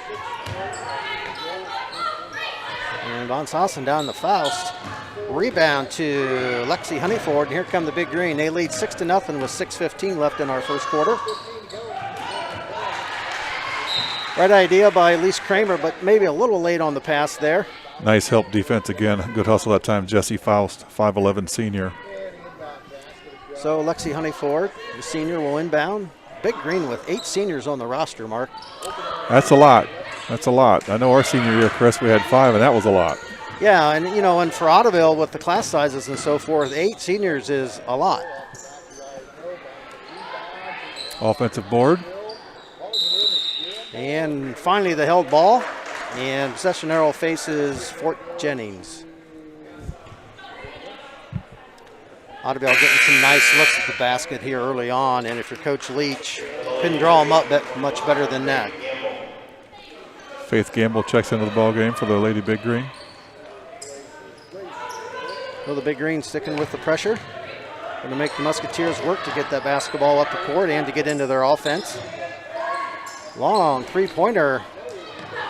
And Von Sossen down to Faust. Rebound to Lexi Honeyford. And here come the Big Green. They lead 6-0 with 6:15 left in our first quarter. Right idea by Elise Kramer, but maybe a little late on the pass there. Nice help defense again. Good hustle that time. Jesse Faust, 5'11" senior. So Lexi Honeyford, the senior, will inbound. Big Green with 8 seniors on the roster, Mark. That's a lot. That's a lot. I know our senior year, Chris, we had 5, and that was a lot. Yeah, and and for Ottoville with the class sizes and so forth, 8 seniors is a lot. Offensive board. And finally the held ball, and possession arrow faces Fort Jennings. Ottoville getting some nice looks at the basket here early on, and if you're Coach Leach, couldn't draw them up much better than that. Faith Gamble checks into the ball game for the Lady Big Green. Well, the Big Green sticking with the pressure. Going to make the Musketeers work to get that basketball up the court and to get into their offense. Long three-pointer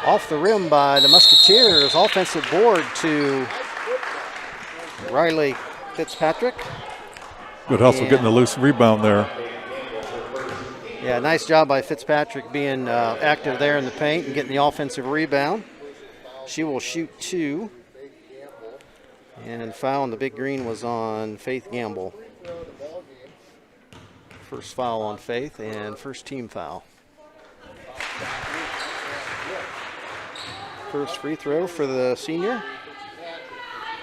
off the rim by the Musketeers. Offensive board to Riley Fitzpatrick. Good hustle getting the loose rebound there. Yeah, nice job by Fitzpatrick being active there in the paint and getting the offensive rebound. She will shoot 2. And foul on the Big Green was on Faith Gamble. First foul on Faith and first team foul. First free throw for the senior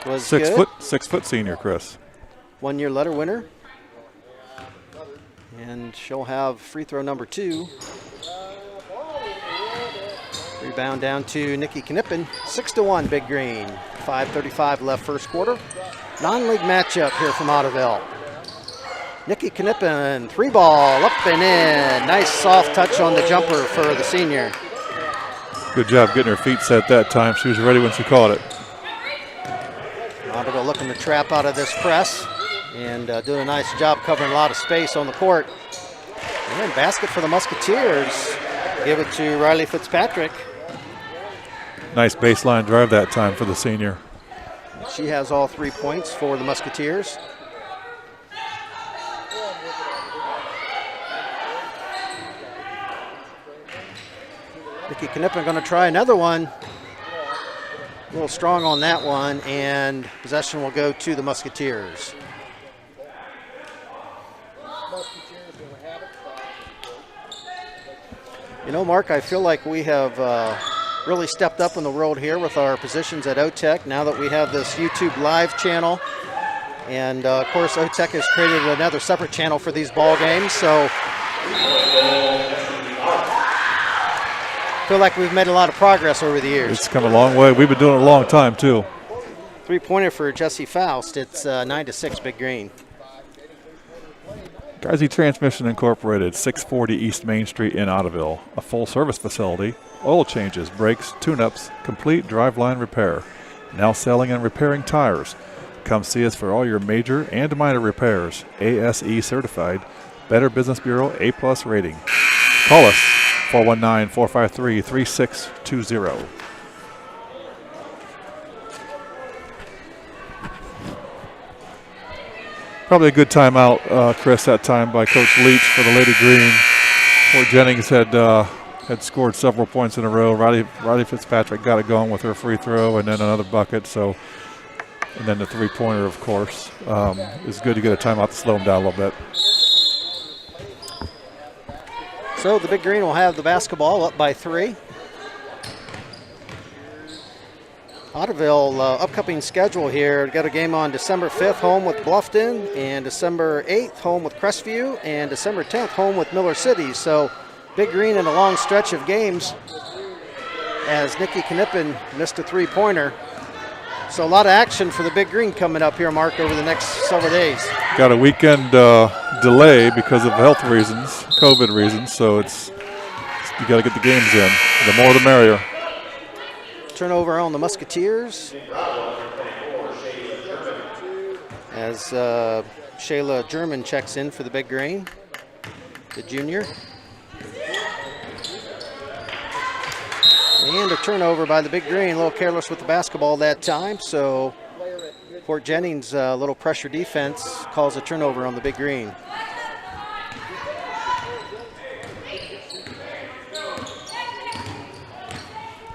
was good. 6 foot senior, Chris. 1 year letter winner. And she'll have free throw number 2. Rebound down to Nikki Knippen. 6-1 Big Green. 5:35 left first quarter. Non-league matchup here from Ottoville. Nikki Knippen, 3 ball, up and in. Nice soft touch on the jumper for the senior. Good job getting her feet set that time. She was ready when she caught it. Ottoville looking to trap out of this press and doing a nice job covering a lot of space on the court. And basket for the Musketeers. Give it to Riley Fitzpatrick. Nice baseline drive that time for the senior. She has all 3 points for the Musketeers. Nikki Knippen going to try another one. A little strong on that one, and possession will go to the Musketeers. You know, Mark, I feel like we have really stepped up in the world here with our positions at OTEC now that we have this YouTube live channel. And, of course, OTEC has created another separate channel for these ball games. So I feel like we've made a lot of progress over the years. It's come a long way. We've been doing it a long time, too. 3-pointer for Jesse Faust. It's 9-6 Big Green. Garzy Transmission Incorporated, 640 East Main Street in Ottoville. A full-service facility, oil changes, brakes, tune-ups, complete driveline repair. Now selling and repairing tires. Come see us for all your major and minor repairs. ASE certified. Better Business Bureau A+ rating. Call us, 419-453-3620. Probably a good timeout, Chris, that time by Coach Leach for the Lady Green. Where Jennings had scored several points in a row. Riley Fitzpatrick got it going with her free throw and then another bucket. So, and then the 3-pointer, of course. It's good to get a timeout to slow them down a little bit. So the Big Green will have the basketball up by 3. Ottoville upcoming schedule here. Got a game on December 5th, home with Bluffton, and December 8th, home with Crestview, and December 10th, home with Miller City. So Big Green in a long stretch of games as Nikki Knippen missed a 3-pointer. So a lot of action for the Big Green coming up here, Mark, over the next several days. Got a weekend delay because of health reasons, COVID reasons, so you got to get the games in. The more the merrier. Turnover on the Musketeers as Shayla German checks in for the Big Green, the junior. And a turnover by the Big Green, a little careless with the basketball that time, so Fort Jennings, a little pressure defense, calls a turnover on the Big Green.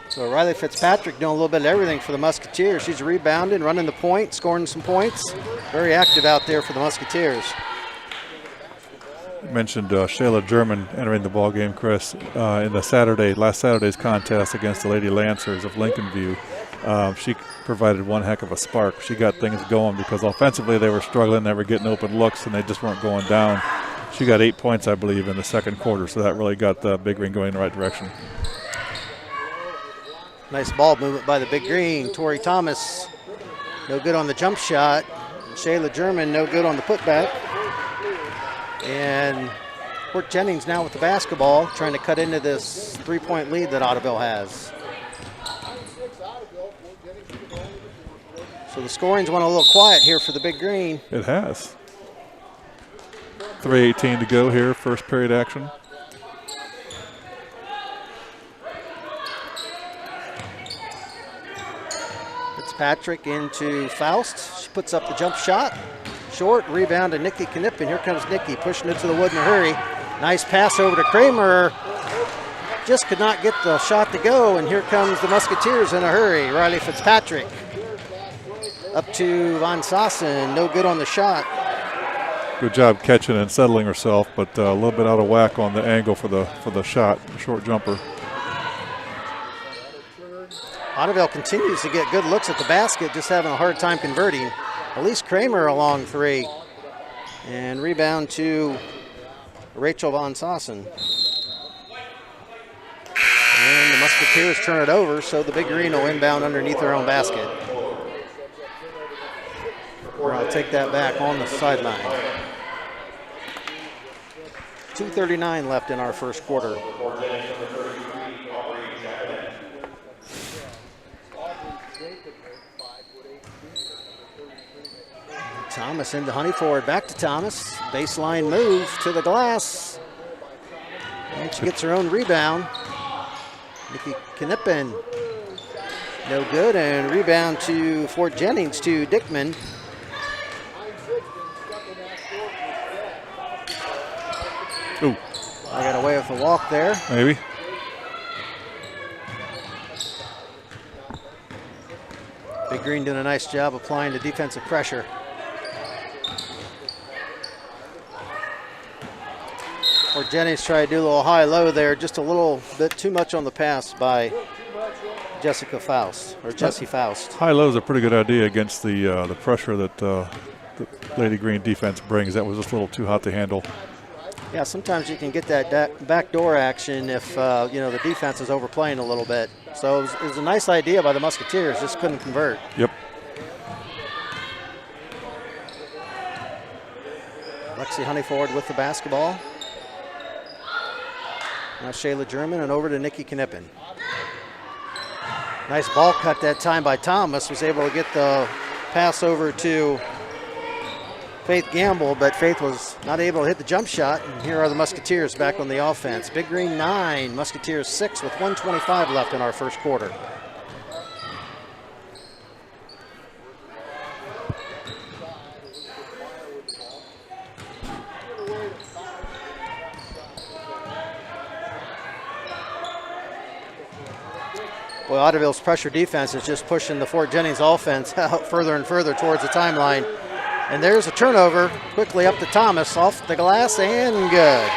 So Riley Fitzpatrick doing a little bit of everything for the Musketeers. She's rebounding, running the point, scoring some points. Very active out there for the Musketeers. You mentioned Shayla German entering the ball game, Chris, in the last Saturday's contest against the Lady Lancers of Lincoln View. She provided one heck of a spark. She got things going because offensively they were struggling. They were getting open looks and they just weren't going down. She got 8 points, I believe, in the second quarter, so that really got the Big Green going in the right direction. Nice ball movement by the Big Green. Tori Thomas, no good on the jump shot. Shayla German, no good on the putback. And Fort Jennings now with the basketball, trying to cut into this 3-point lead that Ottoville has. So the scoring's went a little quiet here for the Big Green. It has. 3:18 to go here, first period action. Fitzpatrick into Faust. She puts up the jump shot. Short rebound to Nikki Knippen. Here comes Nikki pushing it to the wood in a hurry. Nice pass over to Kramer. Just could not get the shot to go, and here comes the Musketeers in a hurry. Riley Fitzpatrick up to Von Sassen. No good on the shot. good job catching and settling herself, but a little bit out of whack on the angle for the shot, the short jumper. Ottoville continues to get good looks at the basket, just having a hard time converting. Elise Kramer a long three. And rebound to Rachel Von Sossen. And the Musketeers turn it over, so the Big Green will inbound underneath their own basket. Or I'll take that back on the sideline. 2:39 left in our first quarter. Thomas into Honeyford, back to Thomas. Baseline move to the glass. And she gets her own rebound. Nikki Knippen, no good, and rebound to Fort Jennings to Dickman. Ooh. I got away with the walk there. Maybe. Big Green doing a nice job applying the defensive pressure. Or Jennings tried to do a little high-low there, just a little bit too much on the pass by Jessica Faust, or Jessie Faust. High-low is a pretty good idea against the pressure that the Lady Green defense brings. That was just a little too hot to handle. Yeah, sometimes you can get that backdoor action if the defense is overplaying a little bit. So it was a nice idea by the Musketeers, just couldn't convert. Yep. Lexi Honeyford with the basketball. Now Shayla German and over to Nikki Knippen. Nice ball cut that time by Thomas. Was able to get the pass over to Faith Gamble, but Faith was not able to hit the jump shot. And here are the Musketeers back on the offense. Big Green 9, Musketeers 6 with 1:25 left in our first quarter. Boy, Ottoville's pressure defense is just pushing the Fort Jennings offense out further and further towards the timeline. And there's a turnover, quickly up to Thomas, off the glass, and good.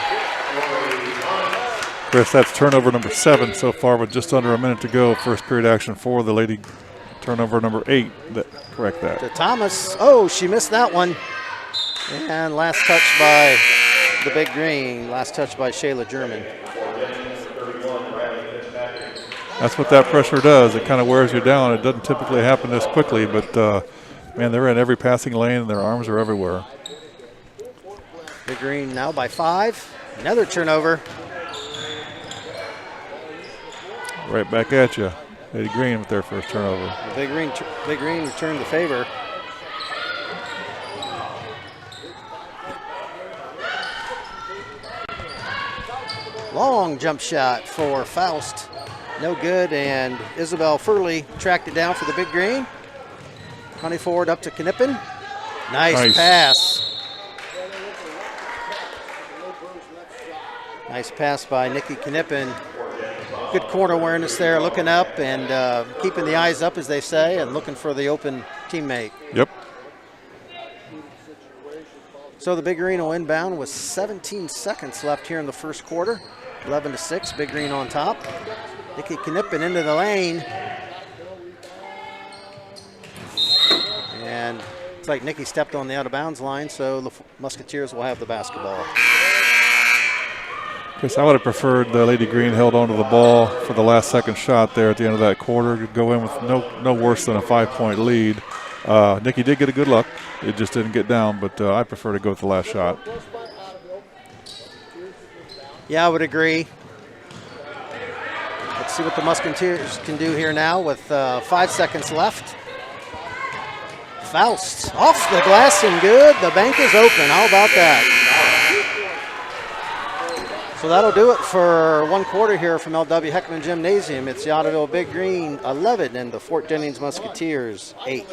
Chris, that's turnover number 7 so far, with just under a minute to go. First period action for the Lady. Turnover number 8, correct that. To Thomas, oh, she missed that one. And last touch by the Big Green, last touch by Shayla German. That's what that pressure does. It kind of wears you down. It doesn't typically happen this quickly, but man, they're in every passing lane and their arms are everywhere. Big Green now by 5. Another turnover. Right back at you. Lady Green with their first turnover. The Big Green returned the favor. Long jump shot for Faust. No good, and Isabel Furley tracked it down for the Big Green. Honeyford up to Knippen. Nice pass. Nice pass by Nikki Knippen. Good corner awareness there, looking up and keeping the eyes up, as they say, and looking for the open teammate. Yep. So the Big Green will inbound with 17 seconds left here in the first quarter. 11-6, Big Green on top. Nikki Knippen into the lane. And it's like Nikki stepped on the out-of-bounds line, so the Musketeers will have the basketball. Chris, I would have preferred the Lady Green held onto the ball for the last second shot there at the end of that quarter. Go in with no worse than a 5-point lead. Nikki did get a good look. It just didn't get down, but I prefer to go with the last shot. Yeah, I would agree. Let's see what the Musketeers can do here now with 5 seconds left. Faust off the glass and good. The bank is open. How about that? So that'll do it for one quarter here from LW Heckman Gymnasium. It's the Ottoville Big Green 11 and the Fort Jennings Musketeers 8.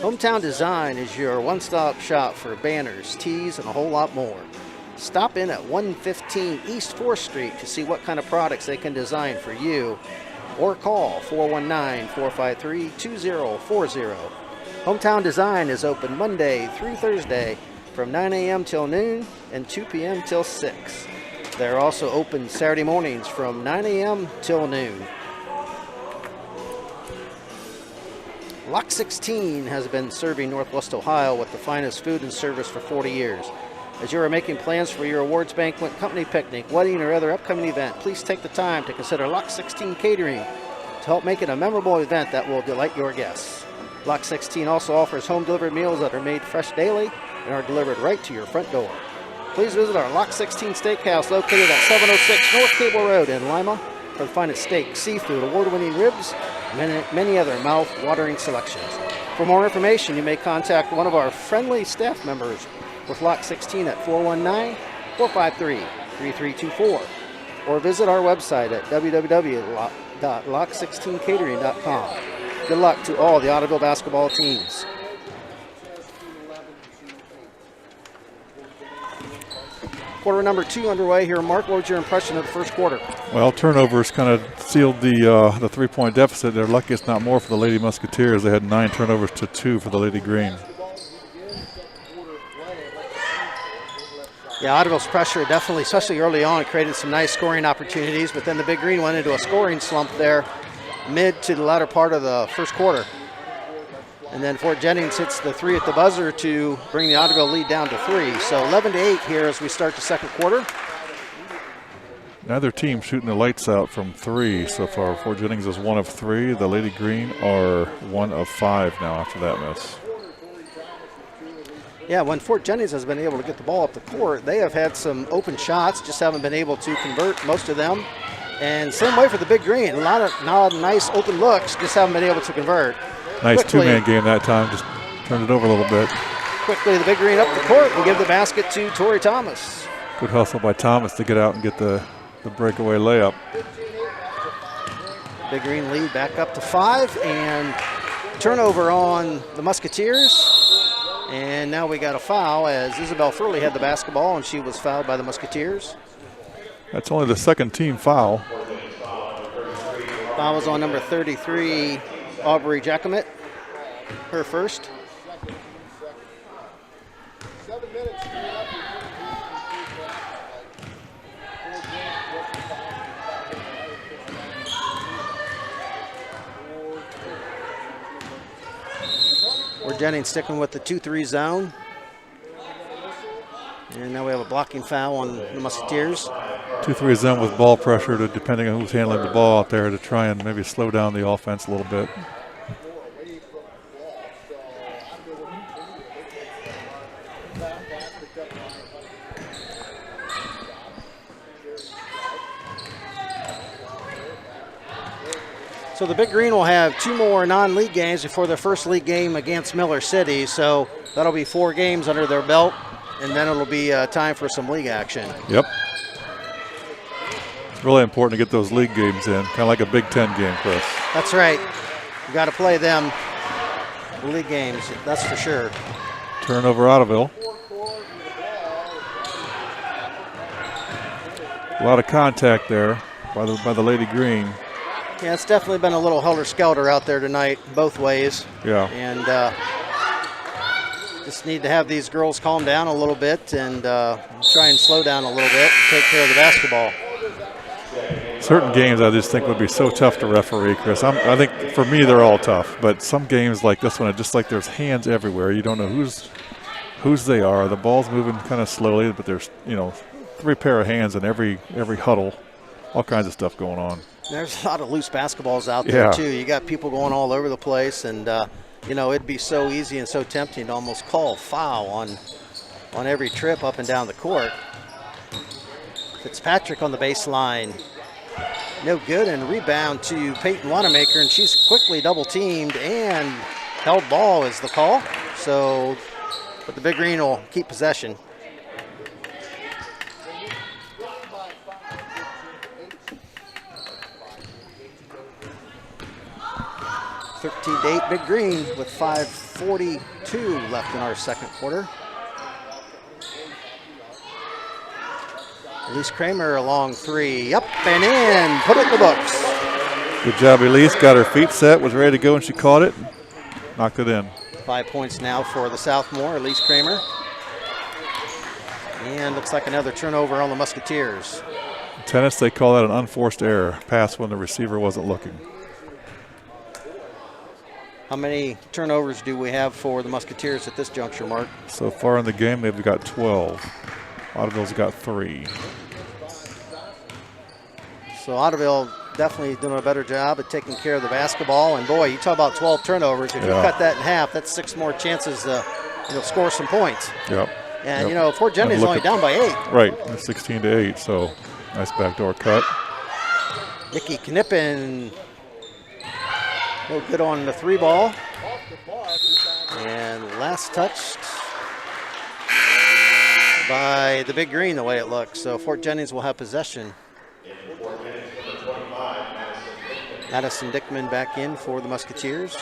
Hometown Design is your one-stop shop for banners, tees, and a whole lot more. Stop in at 115 East 4th Street to see what kind of products they can design for you, or call 419-453-2040. Hometown Design is open Monday through Thursday from 9 a.m. till noon and 2 p.m. till 6. They're also open Saturday mornings from 9 a.m. till noon. Lock 16 has been serving Northwest Ohio with the finest food and service for 40 years. As you are making plans for your awards banquet, company picnic, wedding, or other upcoming event, please take the time to consider Lock 16 Catering to help make it a memorable event that will delight your guests. Lock 16 also offers home-delivered meals that are made fresh daily and are delivered right to your front door. Please visit our Lock 16 Steakhouse located at 706 North Cable Road in Lima for the finest steak, seafood, award-winning ribs, and many other mouth-watering selections. For more information, you may contact one of our friendly staff members with Lock 16 at 419-453-3324 or visit our website at www.lock16catering.com. Good luck to all the Ottoville basketball teams. Quarter number 2 underway here. Mark, what was your impression of the first quarter? Well, turnovers kind of sealed the 3-point deficit. They're lucky it's not more for the Lady Musketeers. They had 9 turnovers to 2 for the Lady Green. Yeah, Ottoville's pressure definitely, especially early on, created some nice scoring opportunities, but then the Big Green went into a scoring slump there mid to the latter part of the first quarter. And then Fort Jennings hits the 3 at the buzzer to bring the Ottoville lead down to 3. So 11-8 here as we start the second quarter. Neither team shooting the lights out from 3 so far. Fort Jennings is 1 of 3. The Lady Green are 1 of 5 now after that miss. Yeah, when Fort Jennings has been able to get the ball up the court, they have had some open shots, just haven't been able to convert most of them. And same way for the Big Green. A lot of nice open looks, just haven't been able to convert. Nice Quickly, two-man game that time, just turned it over a little bit. Quickly, the Big Green up the court and give the basket to Tori Thomas. Good hustle by Thomas to get out and get the breakaway layup. Big Green lead back up to 5, and turnover on the Musketeers. And now we got a foul as Isabel Furley had the basketball and she was fouled by the Musketeers. That's only the second team foul. Foul was on number 33, Aubrey Giacomet, her first. Jennings sticking with the 2-3 zone. And now we have a blocking foul on the Musketeers. 2-3 zone with ball pressure, depending on who's handling the ball out there, to try and maybe slow down the offense a little bit. So the Big Green will have 2 more non-league games before their first league game against Miller City. So that'll be 4 games under their belt, and then it'll be time for some league action. Yep. It's really important to get those league games in, kind of like a Big Ten game, Chris. That's right. You got to play them league games, that's for sure. Turnover Ottoville. A lot of contact there by the Lady Green. Yeah, it's definitely been a little helter-skelter out there tonight, both ways. Yeah. And just need to have these girls calm down a little bit and try and slow down a little bit and take care of the basketball. Certain games I just think would be so tough to referee, Chris. I think for me they're all tough, but some games like this one, it's just like there's hands everywhere. You don't know whose they are. The ball's moving kind of slowly, but there's 3 pair of hands in every huddle. All kinds of stuff going on. There's a lot of loose basketballs out there, too. You got people going all over the place, and, it'd be so easy and so tempting to almost call foul on every trip up and down the court. Fitzpatrick on the baseline. No good, and rebound to Peyton Wanamaker, and she's quickly double-teamed, and held ball is the call. So, but the Big Green will keep possession. 13-8 Big Green with 5:42 left in our second quarter. Elise Kramer a long 3, up and in, put it in the books. Good job, Elise. Got her feet set, was ready to go, and she caught it. Knocked it in. 5 points now for the sophomore, Elise Kramer. And looks like another turnover on the Musketeers. Tennis, they call that an unforced error, pass when the receiver wasn't looking. How many turnovers do we have for the Musketeers at this juncture, Mark? So far in the game, they've got 12. Ottoville's got 3. So Ottoville definitely doing a better job at taking care of the basketball. And boy, you talk about 12 turnovers. If you cut that in half, that's 6 more chances to score some points. Yep. And Fort Jennings only down by 8. Right, 16-8. So nice backdoor cut. Nikki Knippen, no good on the 3 ball. And last touched by the Big Green the way it looks. So Fort Jennings will have possession. Madison Dickman back in for the Musketeers.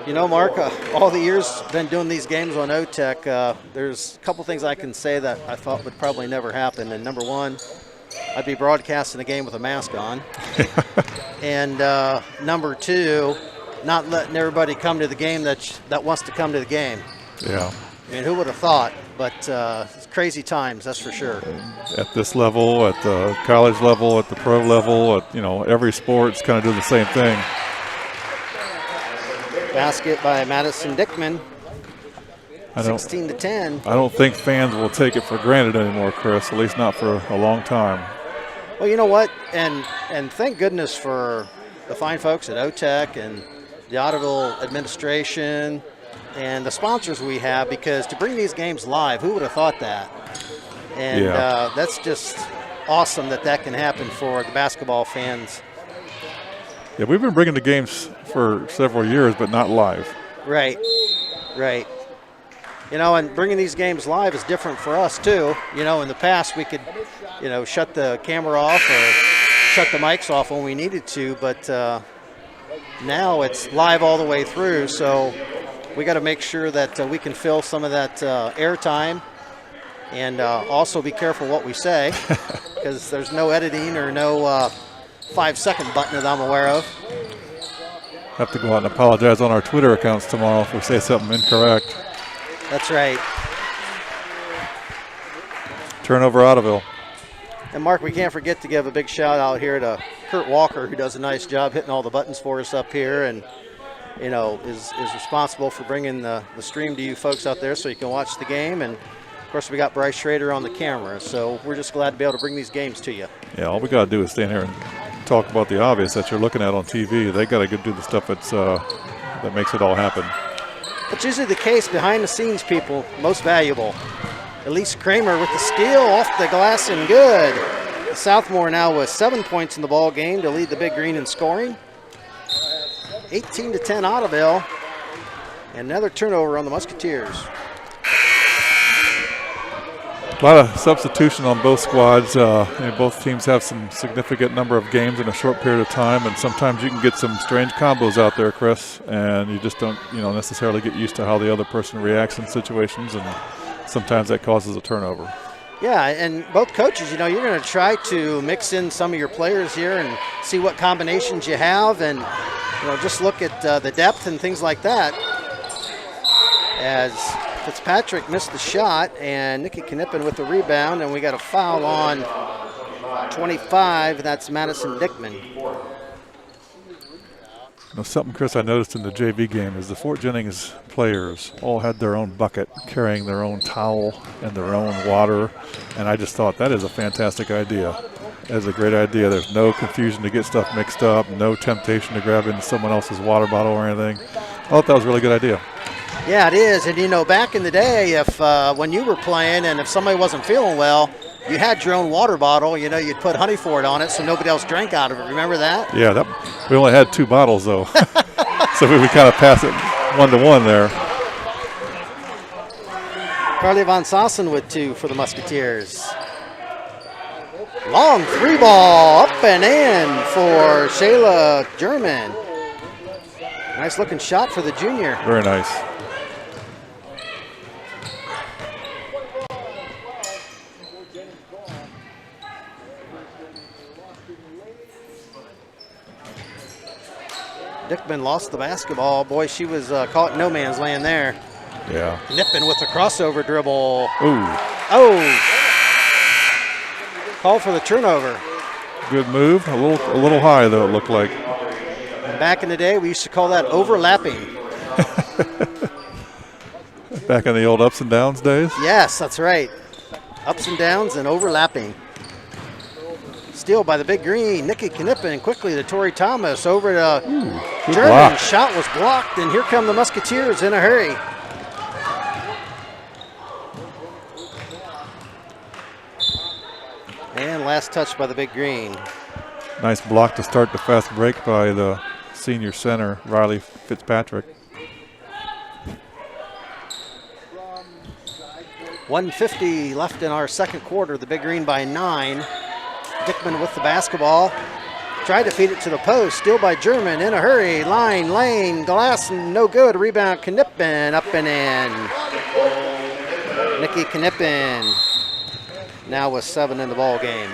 Mark, all the years been doing these games on OTEC, there's a couple things I can say that I thought would probably never happen. And number one, I'd be broadcasting a game with a mask on. And number two, not letting everybody come to the game that wants to come to the game. Yeah. I mean, who would have thought? But it's crazy times, that's for sure. At this level, at the college level, at the pro level, at every sport's kind of doing the same thing. Basket by Madison Dickman. 16-10. I don't think fans will take it for granted anymore, Chris. At least not for a long time. Well, you know what? And thank goodness for the fine folks at OTEC and the Ottoville administration and the sponsors we have, because to bring these games live, who would have thought that? And that's just awesome that can happen for the basketball fans. Yeah, we've been bringing the games for several years, but not live. Right. And bringing these games live is different for us too. In the past we could, shut the camera off or shut the mics off when we needed to, but now it's live all the way through. So we got to make sure that we can fill some of that air time, and also be careful what we say, because there's no editing or no 5-second button that I'm aware of. Have to go out and apologize on our Twitter accounts tomorrow if we say something incorrect. That's right. Turnover, Ottoville. And Mark, we can't forget to give a big shout out here to Kurt Walker, who does a nice job hitting all the buttons for us up here, and is responsible for bringing the stream to you folks out there so you can watch the game. And of course, we got Bryce Schrader on the camera, so we're just glad to be able to bring these games to you. Yeah, all we got to do is stand here and talk about the obvious that you're looking at on TV. They got to go do the stuff that makes it all happen. It's usually the case. Behind the scenes people, most valuable. Elise Kramer with the steal off the glass and good. The sophomore now with 7 points in the ball game to lead the Big Green in scoring. 18-10 Ottoville. And another turnover on the Musketeers. A lot of substitution on both squads. Both teams have some significant number of games in a short period of time, and sometimes you can get some strange combos out there, Chris, and you just don't necessarily get used to how the other person reacts in situations, and sometimes that causes a turnover. Yeah, and both coaches, you're going to try to mix in some of your players here and see what combinations you have, and just look at the depth and things like that. As Fitzpatrick missed the shot, and Nikki Knippen with the rebound, and we got a foul on 25. That's Madison Dickman. Something, Chris, I noticed in the JV game is the Fort Jennings players all had their own bucket, carrying their own towel and their own water, and I just thought that is a fantastic idea. That is a great idea. There's no confusion to get stuff mixed up, no temptation to grab into someone else's water bottle or anything. I thought that was a really good idea. Yeah, it is. And, back in the day, if when you were playing and if somebody wasn't feeling well, you had your own water bottle. You'd put honey fort on it so nobody else drank out of it. Remember that? Yeah, we only had 2 bottles, though. So we would kind of pass it 1-to-1 there. Carly Von Sassen with 2 for the Musketeers. Long 3 ball up and in for Shayla German. Nice looking shot for the junior. Very nice. Dickman lost the basketball. Boy, she was caught in no man's land there. Yeah. Knippen with the crossover dribble. Ooh. Oh! Call for the turnover. Good move. A little high, though, it looked like. And back in the day, we used to call that overlapping. Back in the old ups and downs days? Yes, that's right. Ups and downs and overlapping. Steal by the big green. Nikki Knippen quickly to Tori Thomas. Over to German. block. Shot was blocked, and here come the Musketeers in a hurry. And last touch by the big green. Nice block to start the fast break by the senior center, Riley Fitzpatrick. 1:50 left in our second quarter. The big green by 9. Dickman with the basketball. Tried to feed it to the post. Steal by German in a hurry. Line, lane, glass, no good. Rebound, Knippen up and in. Nikki Knippen now with 7 in the ball game.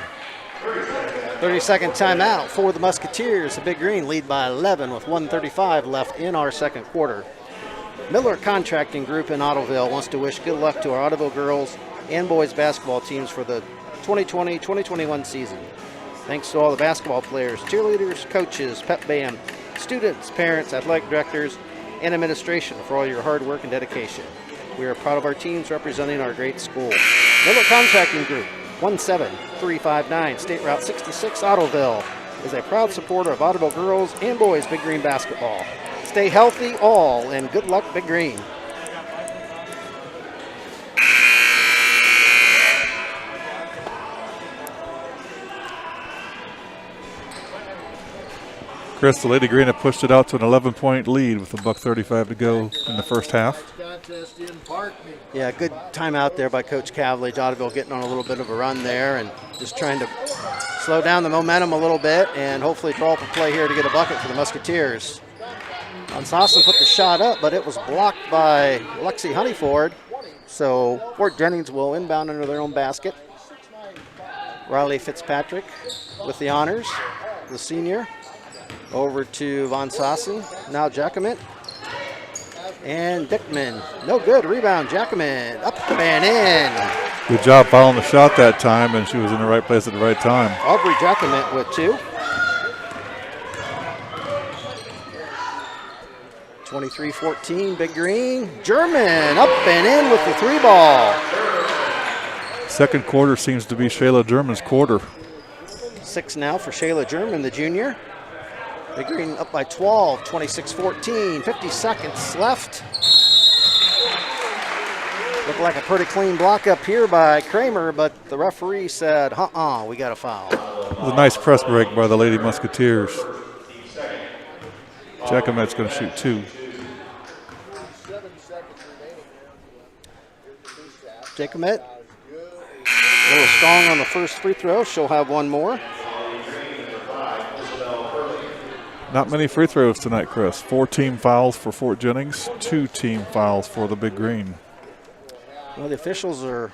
30-second timeout for the Musketeers. The big green lead by 11 with 1:35 left in our second quarter. Miller Contracting Group in Ottoville wants to wish good luck to our Ottoville girls and boys basketball teams for the 2020-2021 season. Thanks to all the basketball players, cheerleaders, coaches, pep band, students, parents, athletic directors, and administration for all your hard work and dedication. We are proud of our teams representing our great school. Miller Contracting Group, 17359 State Route 66, Ottoville, is a proud supporter of Ottoville girls and boys Big Green basketball. Stay healthy, all, and good luck, Big Green. Chris, the Lady Green have pushed it out to an 11-point lead with $1:35 to go in the first half. Yeah, good timeout there by Coach Cavillage. Ottoville getting on a little bit of a run there and just trying to slow down the momentum a little bit and hopefully draw up a play here to get a bucket for the Musketeers. Onsausen put the shot up, but it was blocked by Lexi Honeyford. So Fort Jennings will inbound under their own basket. Riley Fitzpatrick with the honors, the senior. Over to Von Sassen. Now Jacquemin. And Dickman. No good. Rebound. Jacquemin. Up and in. Good job following the shot that time, and she was in the right place at the right time. Aubrey Jacquemin with 2. 23-14. Big Green. German. Up and in with the 3 ball. Second quarter seems to be Shayla German's quarter. 6 now for Shayla German, the junior. Big Green up by 12, 26-14, 50 seconds left. Looked like a pretty clean block up here by Kramer, but the referee said, we got a foul. It was a nice press break by the Lady Musketeers. Jacquemin's going to shoot 2. Jacquemin, a little strong on the first free throw. She'll have 1 more. Not many free throws tonight, Chris. 4 team fouls for Fort Jennings, 2 team fouls for the Big Green. Well, the officials are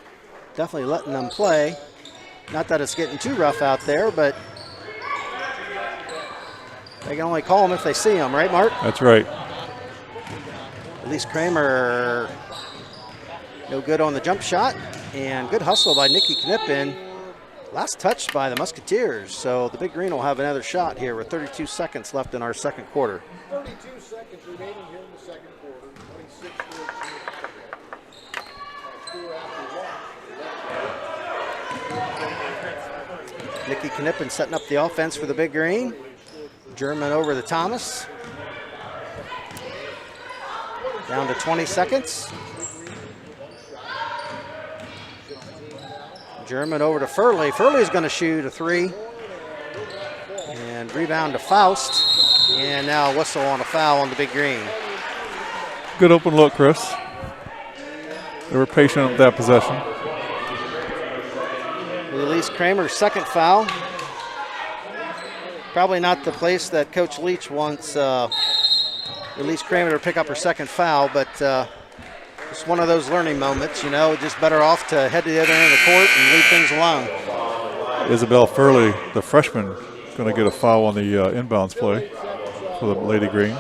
definitely letting them play. Not that it's getting too rough out there, but they can only call them if they see them, right, Mark? That's right. At least Kramer, no good on the jump shot, and good hustle by Nikki Knippen. Last touch by the Musketeers, so the Big Green will have another shot here with 32 seconds left in our second quarter. 32 seconds remaining here in the second quarter. 26-14. Nikki Knippen setting up the offense for the Big Green. German over to Thomas. Down to 20 seconds. German over to Furley. Furley's going to shoot a 3. And rebound to Faust. And now a whistle on a foul on the Big Green. Good open look, Chris. They were patient with that possession. Release Kramer's second foul. Probably not the place that Coach Leach wants release Kramer to pick up her second foul, but it's one of those learning moments, you know, just better off to head to the other end of the court and leave things alone. Isabel Furley, the freshman, going to get a foul on the inbounds play for the Lady Green.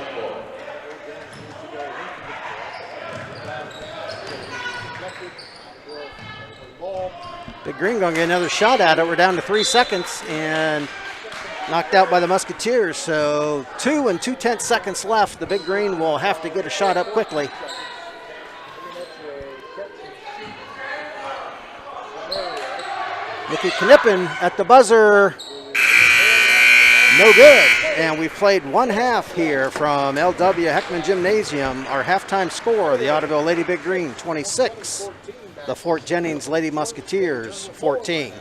Big Green going to get another shot at it. We're down to 3 seconds and knocked out by the Musketeers. So 2 and 2/10 seconds left. The Big Green will have to get a shot up quickly. Nikki Knippen at the buzzer. No good. And we've played one half here from LW Heckman Gymnasium. Our halftime score, the Ottoville Lady Big Green 26, the Fort Jennings Lady Musketeers 14.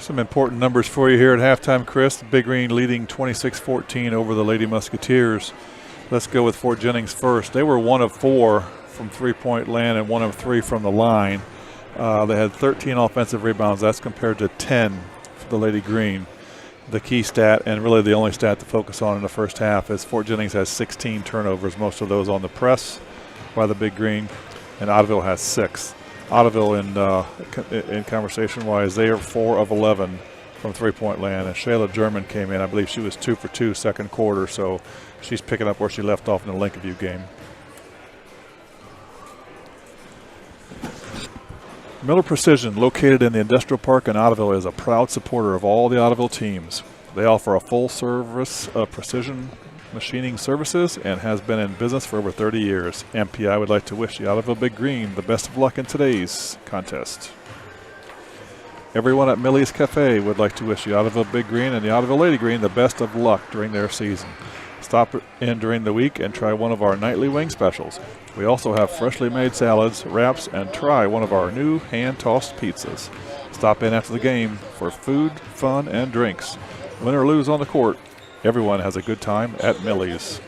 Some important numbers for you here at halftime, Chris. Big Green leading 26-14 over the Lady Musketeers. Let's go with Fort Jennings first. They were 1 of 4 from three-point land and 1 of 3 from the line. They had 13 offensive rebounds. That's compared to 10 for the Lady Green. The key stat, and really the only stat to focus on in the first half, is Fort Jennings has 16 turnovers, most of those on the press by the Big Green, and Ottoville has 6. Ottoville, in conversation-wise, they are 4 of 11 from three-point land, and Shayla German came in. I believe she was 2 for 2 second quarter, so she's picking up where she left off in the Lincolnview game. Miller Precision, located in the Industrial Park in Ottoville, is a proud supporter of all the Ottoville teams. They offer a full service of precision machining services and has been in business for over 30 years. MPI would like to wish the Ottoville Big Green the best of luck in today's contest. Everyone at Millie's Cafe would like to wish the Ottoville Big Green and the Ottoville Lady Green the best of luck during their season. Stop in during the week and try one of our nightly wing specials. We also have freshly made salads, wraps, and try one of our new hand-tossed pizzas. Stop in after the game for food, fun, and drinks. Win or lose on the court, everyone has a good time at Millie's.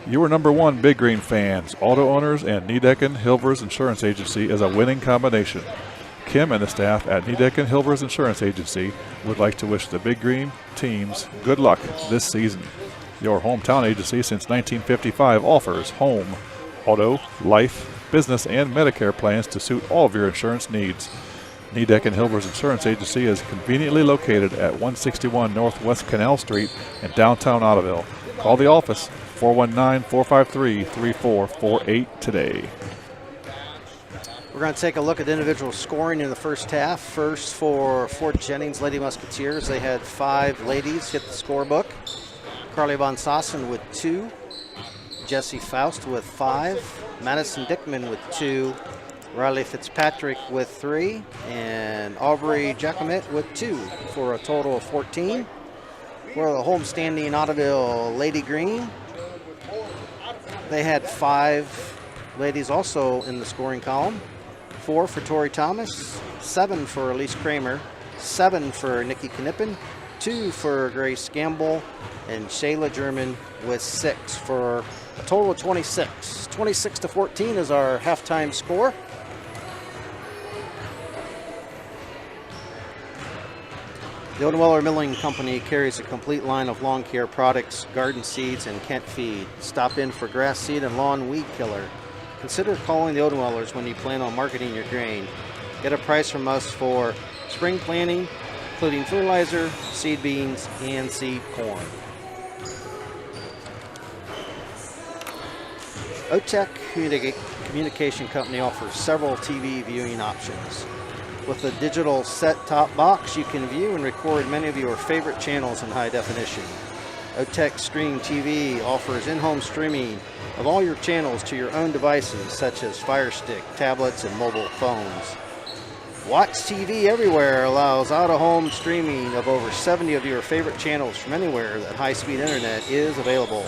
You are number 1 Big Green fans. Auto owners and Niedecken Hilvers Insurance Agency is a winning combination. Kim and the staff at Niedecken Hilvers Insurance Agency would like to wish the Big Green teams good luck this season. Your hometown agency since 1955 offers home, auto, life, business, and Medicare plans to suit all of your insurance needs. Niedecken Hilvers Insurance Agency is conveniently located at 161 Northwest Canal Street in downtown Ottoville. Call the office 419-453-3448 today. We're going to take a look at individual scoring in the first half. First for Fort Jennings Lady Musketeers, they had 5 ladies hit the scorebook. Carly Von Sassen with 2, Jessie Faust with 5, Madison Dickman with 2, Riley Fitzpatrick with 3, and Aubrey Giacomet with 2 for a total of 14. For the homestanding Ottoville Lady Green, they had 5 ladies also in the scoring column. 4 for Tori Thomas, 7 for Elise Kramer, 7 for Nikki Knippen, 2 for Grace Gamble, and Shayla German with 6 for a total of 26. 26-14 is our halftime score. The Odenweiler Milling Company carries a complete line of lawn care products, garden seeds, and Kent feed. Stop in for grass seed and lawn weed killer. Consider calling the Odenweilers when you plan on marketing your grain. Get a price from us for spring planting, including fertilizer, seed beans, and seed corn. OTEC Communication Company offers several TV viewing options. With a digital set-top box, you can view and record many of your favorite channels in high definition. OTEC Stream TV offers in-home streaming of all your channels to your own devices, such as Fire Stick, tablets, and mobile phones. Watch TV Everywhere allows out-of-home streaming of over 70 of your favorite channels from anywhere that high-speed internet is available.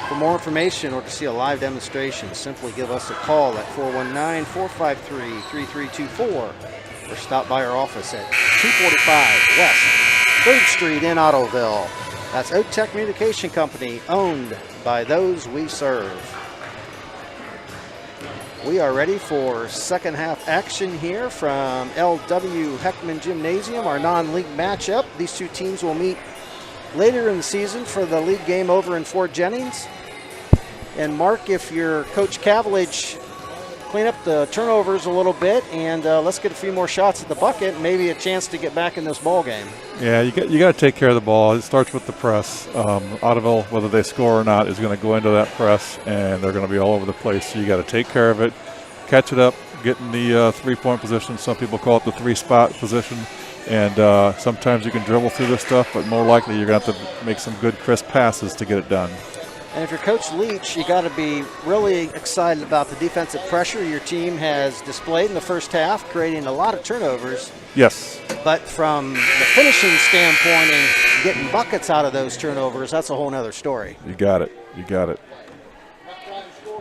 For more information or to see a live demonstration, simply give us a call at 419-453-3324 or stop by our office at 245 West 3rd Street in Ottoville. That's OTEC Communication Company, owned by those we serve. We are ready for second half action here from LW Heckman Gymnasium, our non-league matchup. These two teams will meet later in the season for the league game over in Fort Jennings. And Mark, if you're Coach Cavillage, clean up the turnovers a little bit and let's get a few more shots at the bucket and maybe a chance to get back in this ball game. Yeah, you got to take care of the ball. It starts with the press. Ottoville, whether they score or not, is going to go into that press, and they're going to be all over the place. So you got to take care of it, catch it up, get in the three-point position. Some people call it the three-spot position. And sometimes you can dribble through this stuff, but more likely you're going to have to make some good, crisp passes to get it done. And if you're Coach Leach, you got to be really excited about the defensive pressure your team has displayed in the first half, creating a lot of turnovers. Yes. But from the finishing standpoint and getting buckets out of those turnovers, that's a whole other story. You got it. You got it.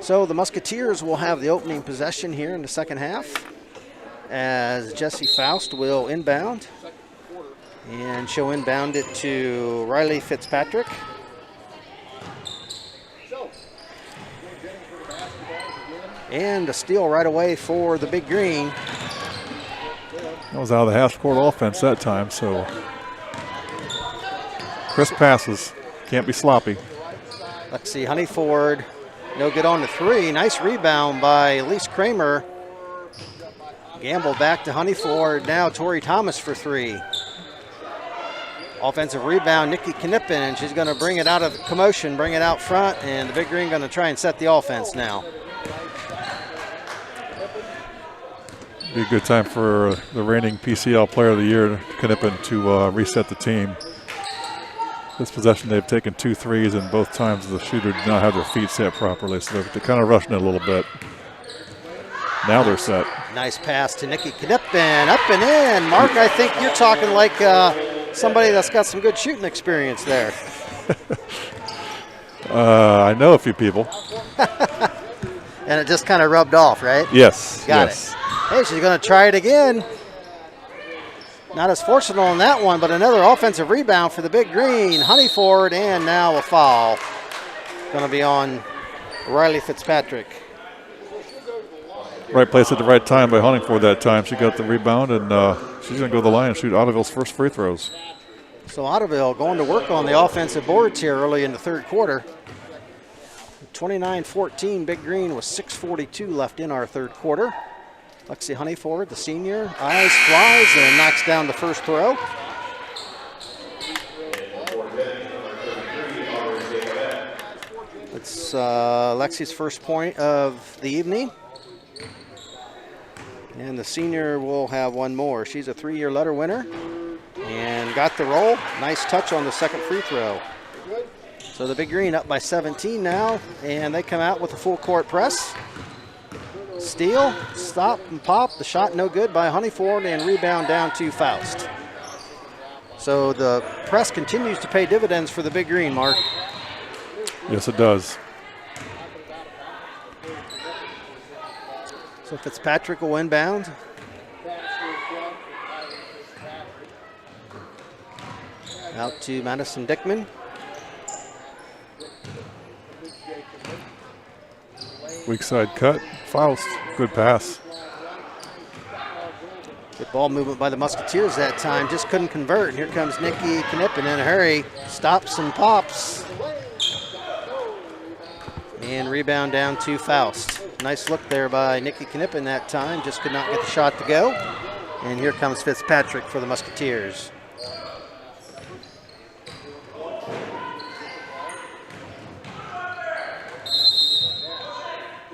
So the Musketeers will have the opening possession here in the second half. as Jesse Faust will inbound. And she'll inbound it to Riley Fitzpatrick. And a steal right away for the Big Green. That was out of the half-court offense that time, so crisp passes. Can't be sloppy. Lexi Honeyford, no good on the three. Nice rebound by Elise Kramer. Gamble back to Honeyford. Now Tori Thomas for three. Offensive rebound, Nikki Knippen, and she's going to bring it out of commotion, bring it out front, and the Big Green going to try and set the offense now. Be a good time for the reigning PCL Player of the Year, Knippen, to reset the team. This possession, they've taken 2 threes, and both times the shooter did not have their feet set properly, so they're kind of rushing it a little bit. Now they're set. Nice pass to Nikki Knippen, up and in. Mark, I think you're talking like somebody that's got some good shooting experience there. I know a few people. And it just kind of rubbed off, right? Yes. Got yes. it. Hey, she's going to try it again. Not as fortunate on that one, but another offensive rebound for the Big Green. Honeyford, and now a foul. Going to be on Riley Fitzpatrick. Right place at the right time by Honeyford that time. She got the rebound, and she's going to go to the line and shoot Ottoville's first free throws. So Ottoville going to work on the offensive boards here early in the third quarter. 29-14, Big Green with 6:42 left in our third quarter. Lexi Honeyford, the senior, eyes, flies, and knocks down the first throw. It's Lexi's first point of the evening. And the senior will have one more. She's a 3-year letter winner and got the roll. Nice touch on the second free throw. So the Big Green up by 17 now, and they come out with a full court press. Steal, stop, and pop. The shot no good by Honeyford, and rebound down to Faust. So the press continues to pay dividends for the Big Green, Mark. Yes, it does. So Fitzpatrick will inbound. Out to Madison Dickman. Weak side cut. Faust. Good pass. Good ball movement by the Musketeers that time. Just couldn't convert. And here comes Nikki Knippen in a hurry. Stops and pops. And rebound down to Faust. Nice look there by Nikki Knippen that time. Just could not get the shot to go. And here comes Fitzpatrick for the Musketeers.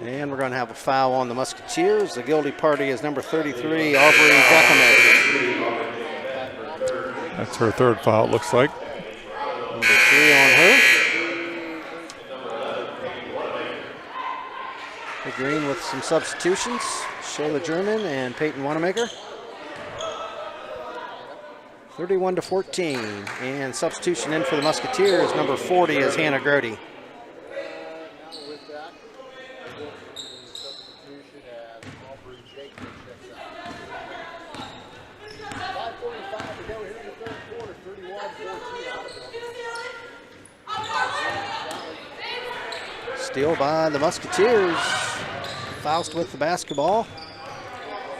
And we're going to have a foul on the Musketeers. The guilty party is number 33, Aubrey Jacquemet. That's her third foul, it looks like. Number 3 on her. The Green with some substitutions. Shayla German and Peyton Wanamaker. 31-14. And substitution in for the Musketeers. Number 40 is Hannah Grody. Steal by the Musketeers. Faust with the basketball.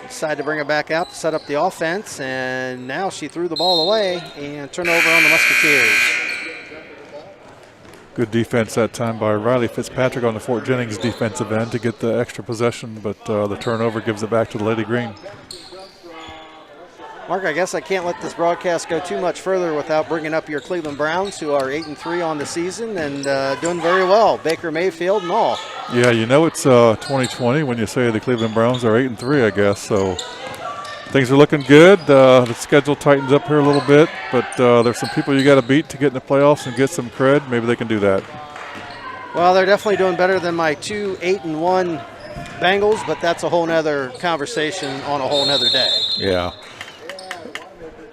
Decided to bring it back out to set up the offense, and now she threw the ball away, and turnover on the Musketeers. Good defense that time by Riley Fitzpatrick on the Fort Jennings defensive end to get the extra possession, but the turnover gives it back to the Lady Green. Mark, I guess I can't let this broadcast go too much further without bringing up your Cleveland Browns, who are 8-3 on the season and doing very well. Baker Mayfield and all. Yeah, you know it's 2020 when you say the Cleveland Browns are 8-3, I guess. So things are looking good. The schedule tightens up here a little bit, but there's some people you got to beat to get in the playoffs and get some cred. Maybe they can do that. Well, they're definitely doing better than my 2 8-1 Bengals, but that's a whole nother conversation on a whole nother day. Yeah.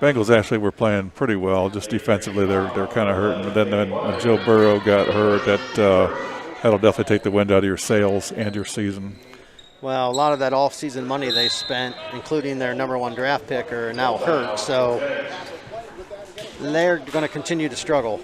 Bengals actually were playing pretty well. Just defensively, they're kind of hurting. But then when Joe Burrow got hurt, that'll definitely take the wind out of your sails and your season. Well, a lot of that off-season money they spent, including their #1 draft pick, are now hurt. So they're going to continue to struggle.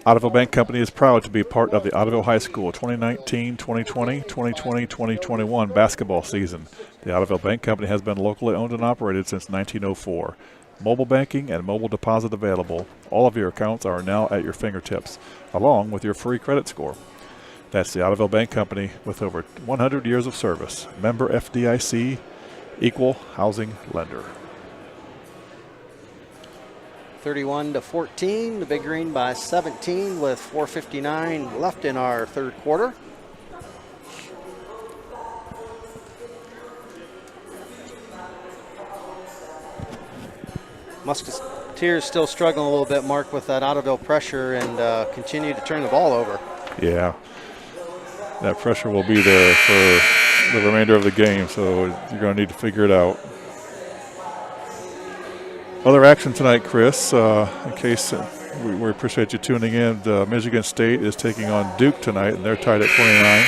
Ottoville Bank Company is proud to be part of the Ottoville High School 2019, 2020, 2020, 2021 basketball season. The Ottoville Bank Company has been locally owned and operated since 1904. Mobile banking and mobile deposit available. All of your accounts are now at your fingertips, along with your free credit score. That's the Ottoville Bank Company with over 100 years of service. Member FDIC, equal housing lender. 31-14, the Big Green by 17 with 4:59 left in our third quarter. Musketeers still struggling a little bit, Mark, with that Ottoville pressure and continue to turn the ball over. Yeah, that pressure will be there for the remainder of the game, so you're going to need to figure it out. Other action tonight, Chris, in case we appreciate you tuning in. Michigan State is taking on Duke tonight, and they're tied at 29.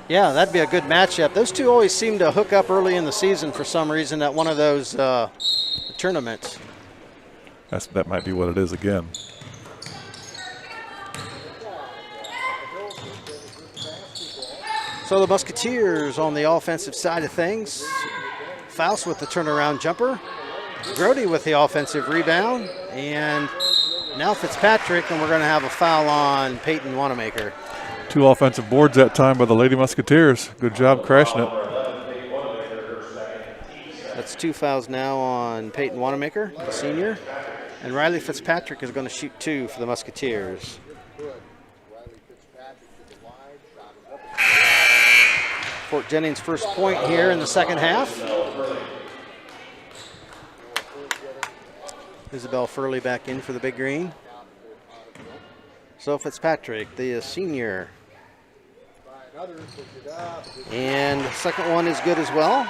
Yeah, that'd be a good matchup. Those two always seem to hook up early in the season for some reason at one of those tournaments. That might be what it is again. So the Musketeers on the offensive side of things. Faust with the turnaround jumper. Grody with the offensive rebound. And now Fitzpatrick, and we're going to have a foul on Peyton Wanamaker. 2 offensive boards that time by the Lady Musketeers. Good job crashing it. That's 2 fouls now on Peyton Wanamaker, the senior. And Riley Fitzpatrick is going to shoot 2 for the Musketeers. Fort Jennings' first point here in the second half. Isabel Furley back in for the Big Green. So Fitzpatrick, the senior. And the second one is good as well.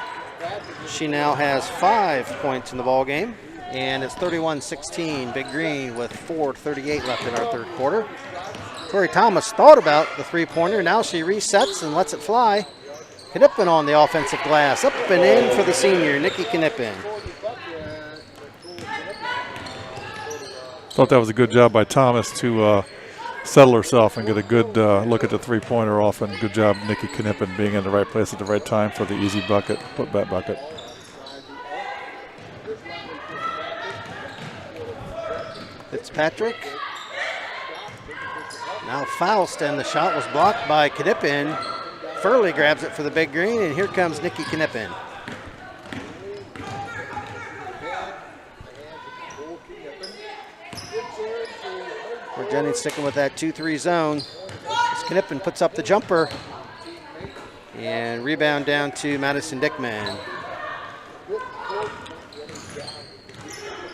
She now has 5 points in the ball game, and it's 31-16 Big Green with 4:38 left in our third quarter. Tori Thomas thought about the three-pointer. Now she resets and lets it fly. Knippen on the offensive glass. Up and in for the senior, Nikki Knippen. Thought that was a good job by Thomas to settle herself and get a good look at the three-pointer off, and good job Nikki Knippen being in the right place at the right time for the easy bucket, put-back bucket. Fitzpatrick. Now Faust, and the shot was blocked by Knippen. Furley grabs it for the Big Green, and here comes Nikki Knippen. Jennings sticking with that 2-3 zone. As Knippen puts up the jumper. And rebound down to Madison Dickman.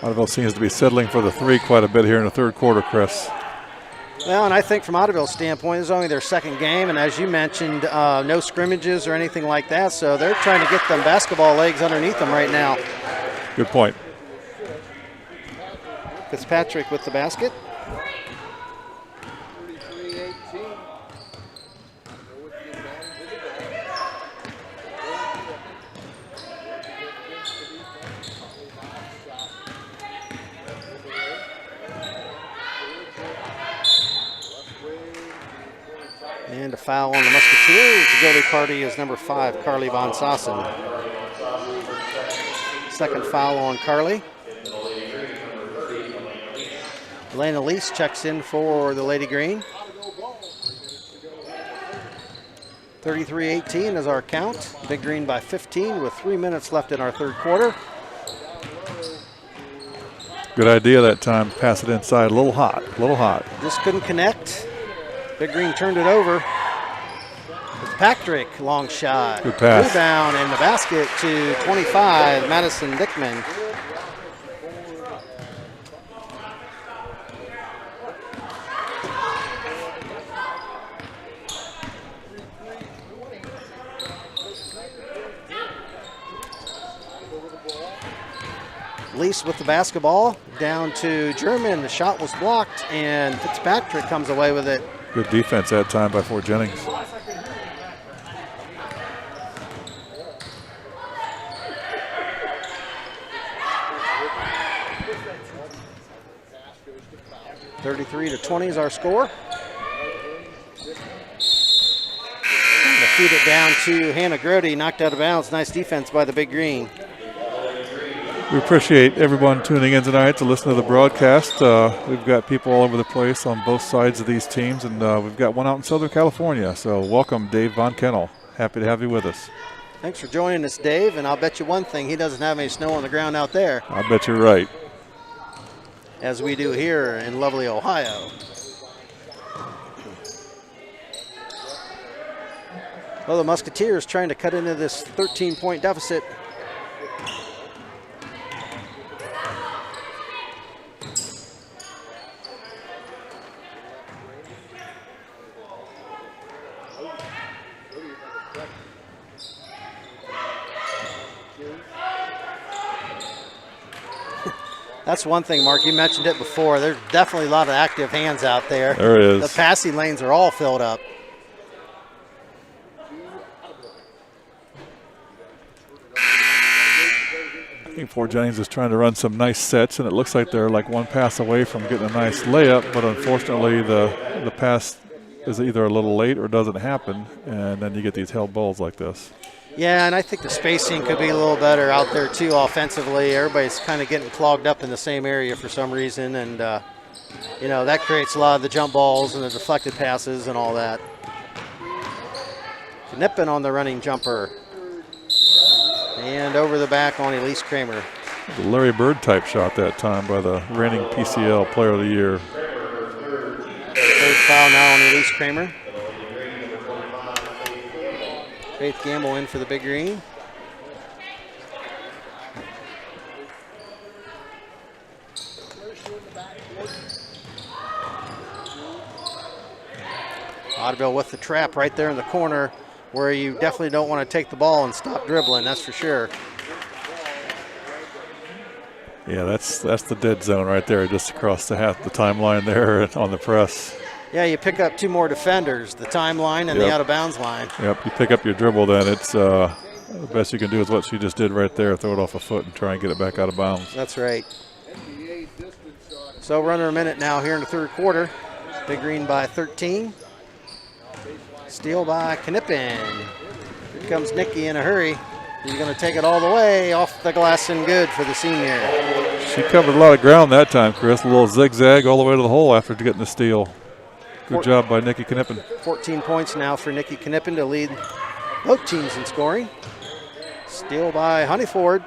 Ottoville seems to be settling for the 3 quite a bit here in the third quarter, Chris. Well, and I think from Ottoville's standpoint, this is only their second game, and as you mentioned, no scrimmages or anything like that, so they're trying to get them basketball legs underneath them right now. Good point. Fitzpatrick with the basket. And a foul on the Musketeers. The guilty party is number 5, Carly Von Sassen. Second foul on Carly. Elena Lease checks in for the Lady Green. 33-18 is our count. Big Green by 15 with 3 minutes left in our third quarter. Good idea that time. Pass it inside. A little hot. A little hot. Just couldn't connect. Big Green turned it over. Fitzpatrick, long shot. Good pass. Rebound and the basket to 25, Madison Dickman. Lease with the basketball, down to German. The shot was blocked, and Fitzpatrick comes away with it. Good defense that time by Fort Jennings. (33-20) is our score. Trying to feed it down to Hannah Grody, knocked out of bounds. Nice defense by the Big Green. We appreciate everyone tuning in tonight to listen to the broadcast. We've got people all over the place on both sides of these teams, and we've got one out in Southern California. So welcome, Dave Von Kennel. Happy to have you with us. Thanks for joining us, Dave. And I'll bet you one thing, he doesn't have any snow on the ground out there, I bet you're right. as we do here in lovely Ohio. Well, the Musketeers trying to cut into this 13-point deficit. That's one thing, Mark. You mentioned it before. There's definitely a lot of active hands out there. There is. The passing lanes are all filled up. I think Fort Jennings is trying to run some nice sets, and it looks like they're like one pass away from getting a nice layup, but unfortunately the pass is either a little late or doesn't happen, and then you get these held balls like this. Yeah, and I think the spacing could be a little better out there, too, offensively. Everybody's kind of getting clogged up in the same area for some reason, and, that creates a lot of the jump balls and the deflected passes and all that. Knippen on the running jumper. And over the back on Elise Kramer. The Larry Bird type shot that time by the reigning PCL Player of the Year. Third foul now on Elise Kramer. Faith Gamble in for the Big Green. Ottoville with the trap right there in the corner, where you definitely don't want to take the ball and stop dribbling, that's for sure. Yeah, that's the dead zone right there, just across the timeline there on the press. Yeah, you pick up two more defenders, the timeline and the out-of-bounds line. Yep, you pick up your dribble then. It's the best you can do is what she just did right there, throw it off a foot and try and get it back out of bounds. That's right. So we're under a minute now here in the third quarter. Big Green by 13. Steal by Knippen. Here comes Nikki in a hurry. He's going to take it all the way off the glass and good for the senior. She covered a lot of ground that time, Chris. A little zigzag all the way to the hole after getting the steal. Good job by Nikki Knippen. 14 points now for Nikki Knippen to lead both teams in scoring. Steal by Honeyford.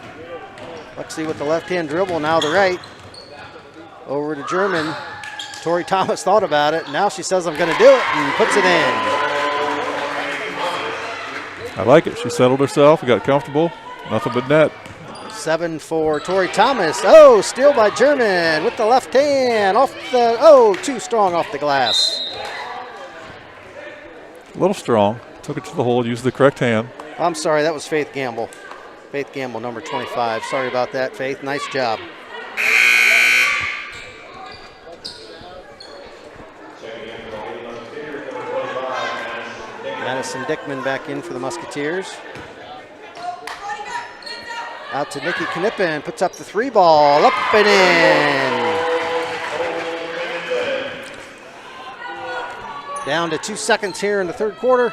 Lexi with the left-hand dribble, now the right. Over to German. Tori Thomas thought about it. Now she says, I'm going to do it, and puts it in. I like it. She settled herself, got comfortable. Nothing but net. 7 for Tori Thomas. Oh, steal by German with the left hand. Too strong off the glass. A little strong. Took it to the hole, used the correct hand. I'm sorry, that was Faith Gamble. Faith Gamble, number 25. Sorry about that, Faith. Nice job. Madison Dickman back in for the Musketeers. Out to Nikki Knippen, puts up the three ball, up and in. Down to 2 seconds here in the third quarter.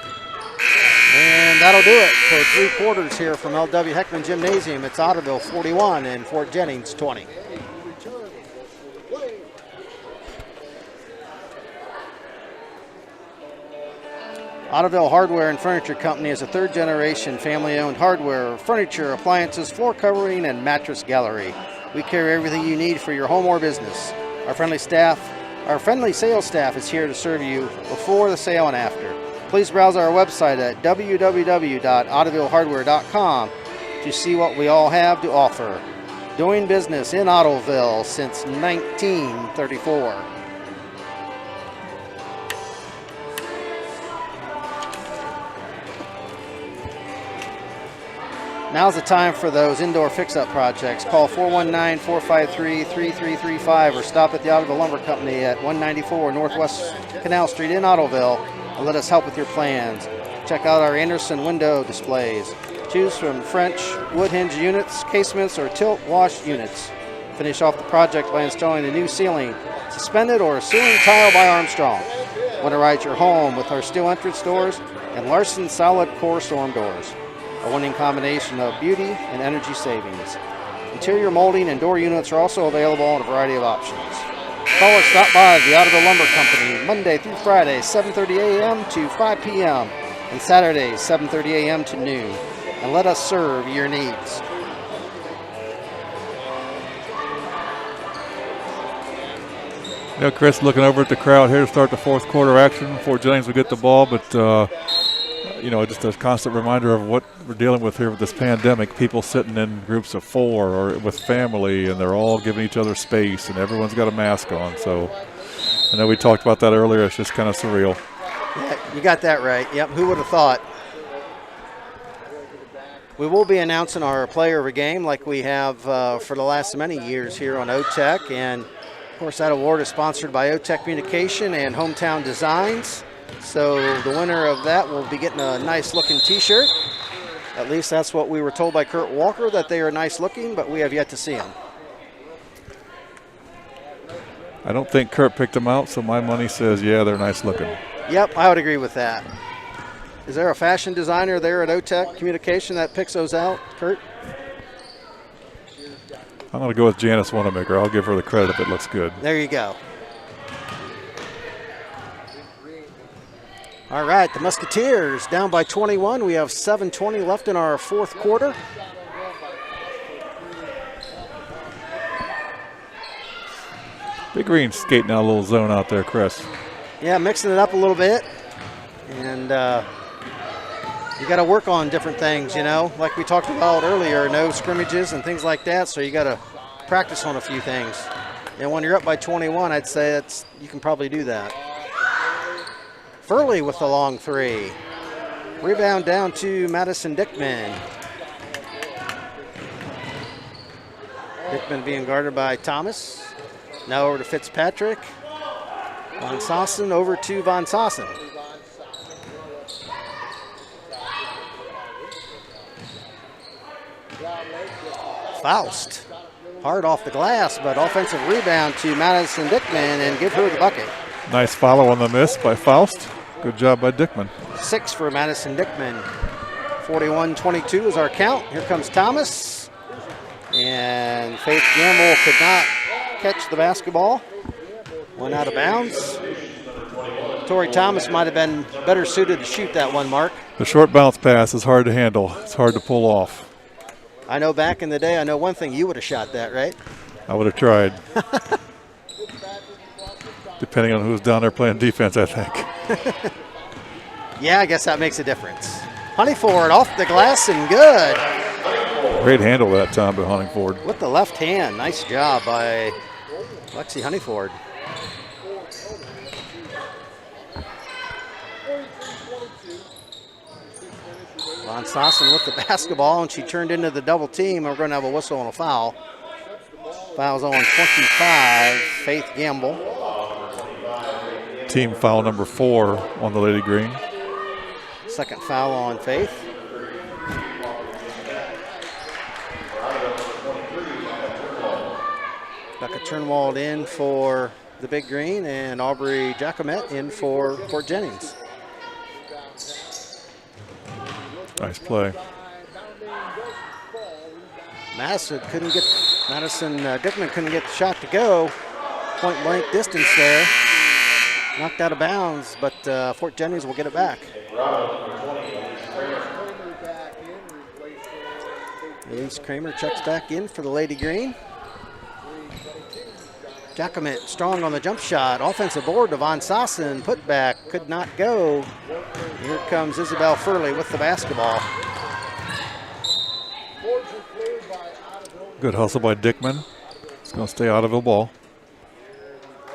And that'll do it for 3 quarters here from L.W. Heckman Gymnasium. It's Ottoville 41 and Fort Jennings 20. Ottoville Hardware and Furniture Company is a third-generation family-owned hardware, furniture, appliances, floor covering, and mattress gallery. We carry everything you need for your home or business. Our friendly sales staff is here to serve you before the sale and after. Please browse our website at www.ottovillehardware.com to see what we all have to offer. Doing business in Ottoville since 1934. Now's the time for those indoor fix-up projects. Call 419-453-3335 or stop at the Ottoville Lumber Company at 194 Northwest Canal Street in Ottoville and let us help with your plans. Check out our Anderson window displays. Choose from French wood hinge units, casements, or tilt wash units. Finish off the project by installing a new ceiling, suspended or ceiling tile by Armstrong. Winterize your home with our steel entrance doors and Larson solid core storm doors. A winning combination of beauty and energy savings. Interior molding and door units are also available in a variety of options. Call or stop by the Ottoville Lumber Company Monday through Friday, 7:30 a.m. to 5 p.m. and Saturdays, 7:30 a.m. to noon. And let us serve your needs. Chris, looking over at the crowd here to start the fourth quarter action before Jennings will get the ball, but just a constant reminder of what we're dealing with here with this pandemic. People sitting in groups of 4 or with family, and they're all giving each other space, and everyone's got a mask on. So I know we talked about that earlier. It's just kind of surreal. Yeah, you got that right. Yep, who would have thought? We will be announcing our player of a game like we have for the last many years here on OTEC. And, of course, that award is sponsored by OTEC Communication and Hometown Designs. So the winner of that will be getting a nice-looking T-shirt. At least that's what we were told by Kurt Walker, that they are nice-looking, but we have yet to see them. I don't think Kurt picked them out, so my money says, yeah, they're nice-looking. Yep, I would agree with that. Is there a fashion designer there at OTEC Communication that picks those out, Kurt? I'm going to go with Janice Wanamaker. I'll give her the credit if it looks good. There you go. All right, the Musketeers down by 21. We have 7:20 left in our fourth quarter. Big Green skating out a little zone out there, Chris. Yeah, mixing it up a little bit. And you got to work on different things, like we talked about earlier, no scrimmages and things like that. So you got to practice on a few things. And when you're up by 21, I'd say you can probably do that. Furley with the long three. Rebound down to Madison Dickman. Dickman being guarded by Thomas. Now over to Fitzpatrick. Von Sossen over to Von Sossen. Faust. Hard off the glass, but offensive rebound to Madison Dickman and give her the bucket. Nice follow on the miss by Faust. Good job by Dickman. 6 for Madison Dickman. 41-22 is our count. Here comes Thomas. And Faith Gamble could not catch the basketball. Went out of bounds. Tori Thomas might have been better suited to shoot that one, Mark. The short bounce pass is hard to handle. It's hard to pull off. I know back in the day, I know one thing, you would have shot that, right? I would have tried. Depending on who's down there playing defense, I think. Yeah, I guess that makes a difference. Honeyford off the glass and good. Great handle that time by Honeyford. With the left hand. Nice job by Lexi Honeyford. Von Sossen with the basketball, and she turned into the double team. We're going to have a whistle and a foul. Foul's on 25, Faith Gamble. Team foul number 4 on the Lady Green. Second foul on Faith. Becca Turnwald in for the Big Green, and Aubrey Jacomet in for Fort Jennings. Nice play. Madison Dickman couldn't get the shot to go. Point blank distance there. Knocked out of bounds, but Fort Jennings will get it back. Elise Kramer checks back in for the Lady Green. Jacomet strong on the jump shot. Offensive board to Von Sossen. Put back, could not go. Here comes Isabel Furley with the basketball. Good hustle by Dickman. It's going to stay out of the ball.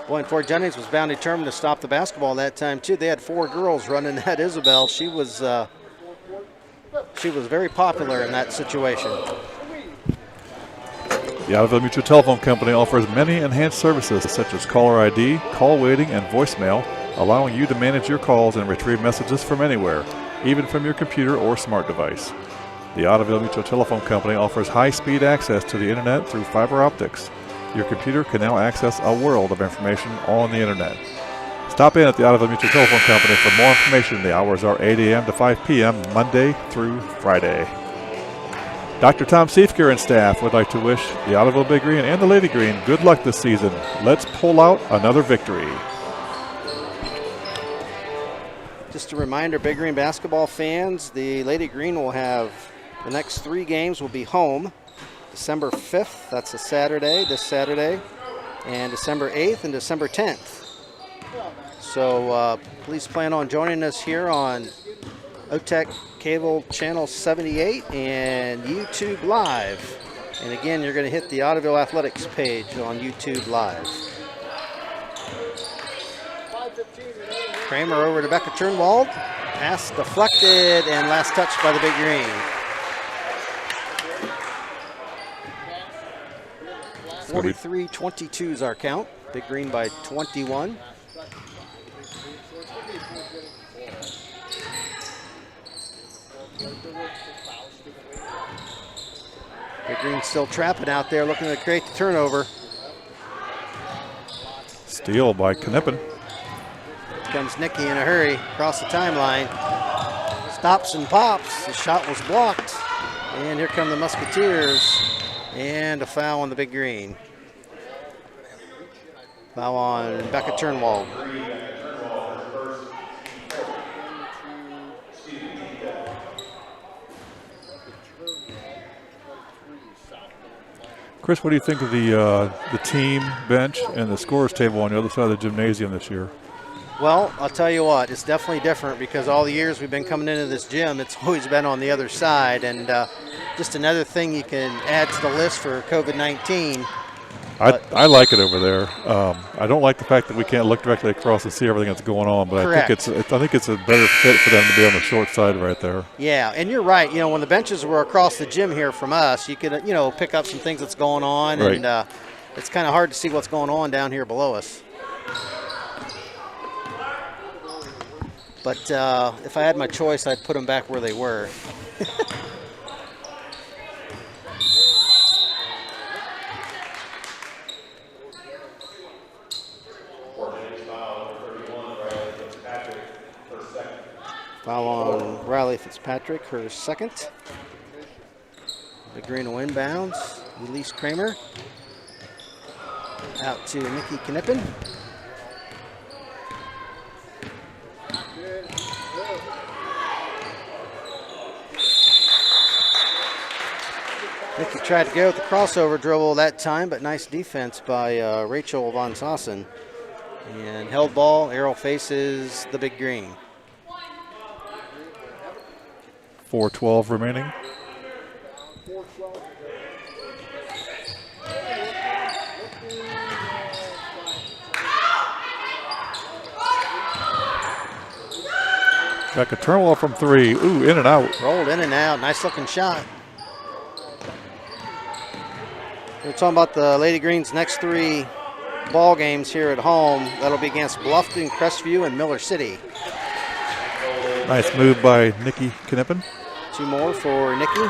Boy, and Fort Jennings was bound determined to stop the basketball that time, too. They had 4 girls running at Isabel. She was She was very popular in that situation. The Ottoville Mutual Telephone Company offers many enhanced services such as caller ID, call waiting, and voicemail, allowing you to manage your calls and retrieve messages from anywhere, even from your computer or smart device. The Ottoville Mutual Telephone Company offers high-speed access to the internet through fiber optics. Your computer can now access a world of information on the internet. Stop in at the Ottoville Mutual Telephone Company for more information. The hours are 8 a.m. to 5 p.m. Monday through Friday. Dr. Tom Siefker and staff would like to wish the Ottoville Big Green and the Lady Green good luck this season. Let's pull out another victory. Just a reminder, Big Green basketball fans, the Lady Green will have the next 3 games will be home. December 5th, that's a Saturday, this Saturday, and December 8th and December 10th. So please plan on joining us here on OTEC Cable Channel 78 and YouTube Live. And again, you're going to hit the Ottoville Athletics page on YouTube Live. Kramer over to Becca Turnwald. Pass deflected and last touch by the Big Green. 43-22 is our count. Big Green by 21. Big Green still trapping out there, looking to create the turnover. Steal by Knippen. Comes Nikki in a hurry across the timeline. Stops and pops. The shot was blocked. And here come the Musketeers. And a foul on the Big Green. Foul on Becca Turnwald. Chris, what do you think of the team bench and the scorers table on the other side of the gymnasium this year? Well, I'll tell you what, it's definitely different because all the years we've been coming into this gym, it's always been on the other side. And just another thing you can add to the list for COVID-19. I like it over there. I don't like the fact that we can't look directly across and see everything that's going on, but Correct. I think it's a better fit for them to be on the short side right there. Yeah, and you're right. You know, when the benches were across the gym here from us, you could, pick up some things that's going on, right. And it's kind of hard to see what's going on down here below us. But if I had my choice, I'd put them back where they were. Foul on Riley Fitzpatrick, her second. Big Green will inbounds. Release Kramer. Out to Nikki Knippen. Nikki tried to go with the crossover dribble that time, but nice defense by Rachel Von Sassen. And held ball, arrow faces the Big Green. 4:12 remaining. Becca Turnwald from 3. Ooh, in and out. Rolled in and out. Nice looking shot. We're talking about the Lady Green's next 3 ball games here at home. That'll be against Bluffton, Crestview, and Miller City. Nice move by Nikki Knippen. 2 more for Nikki.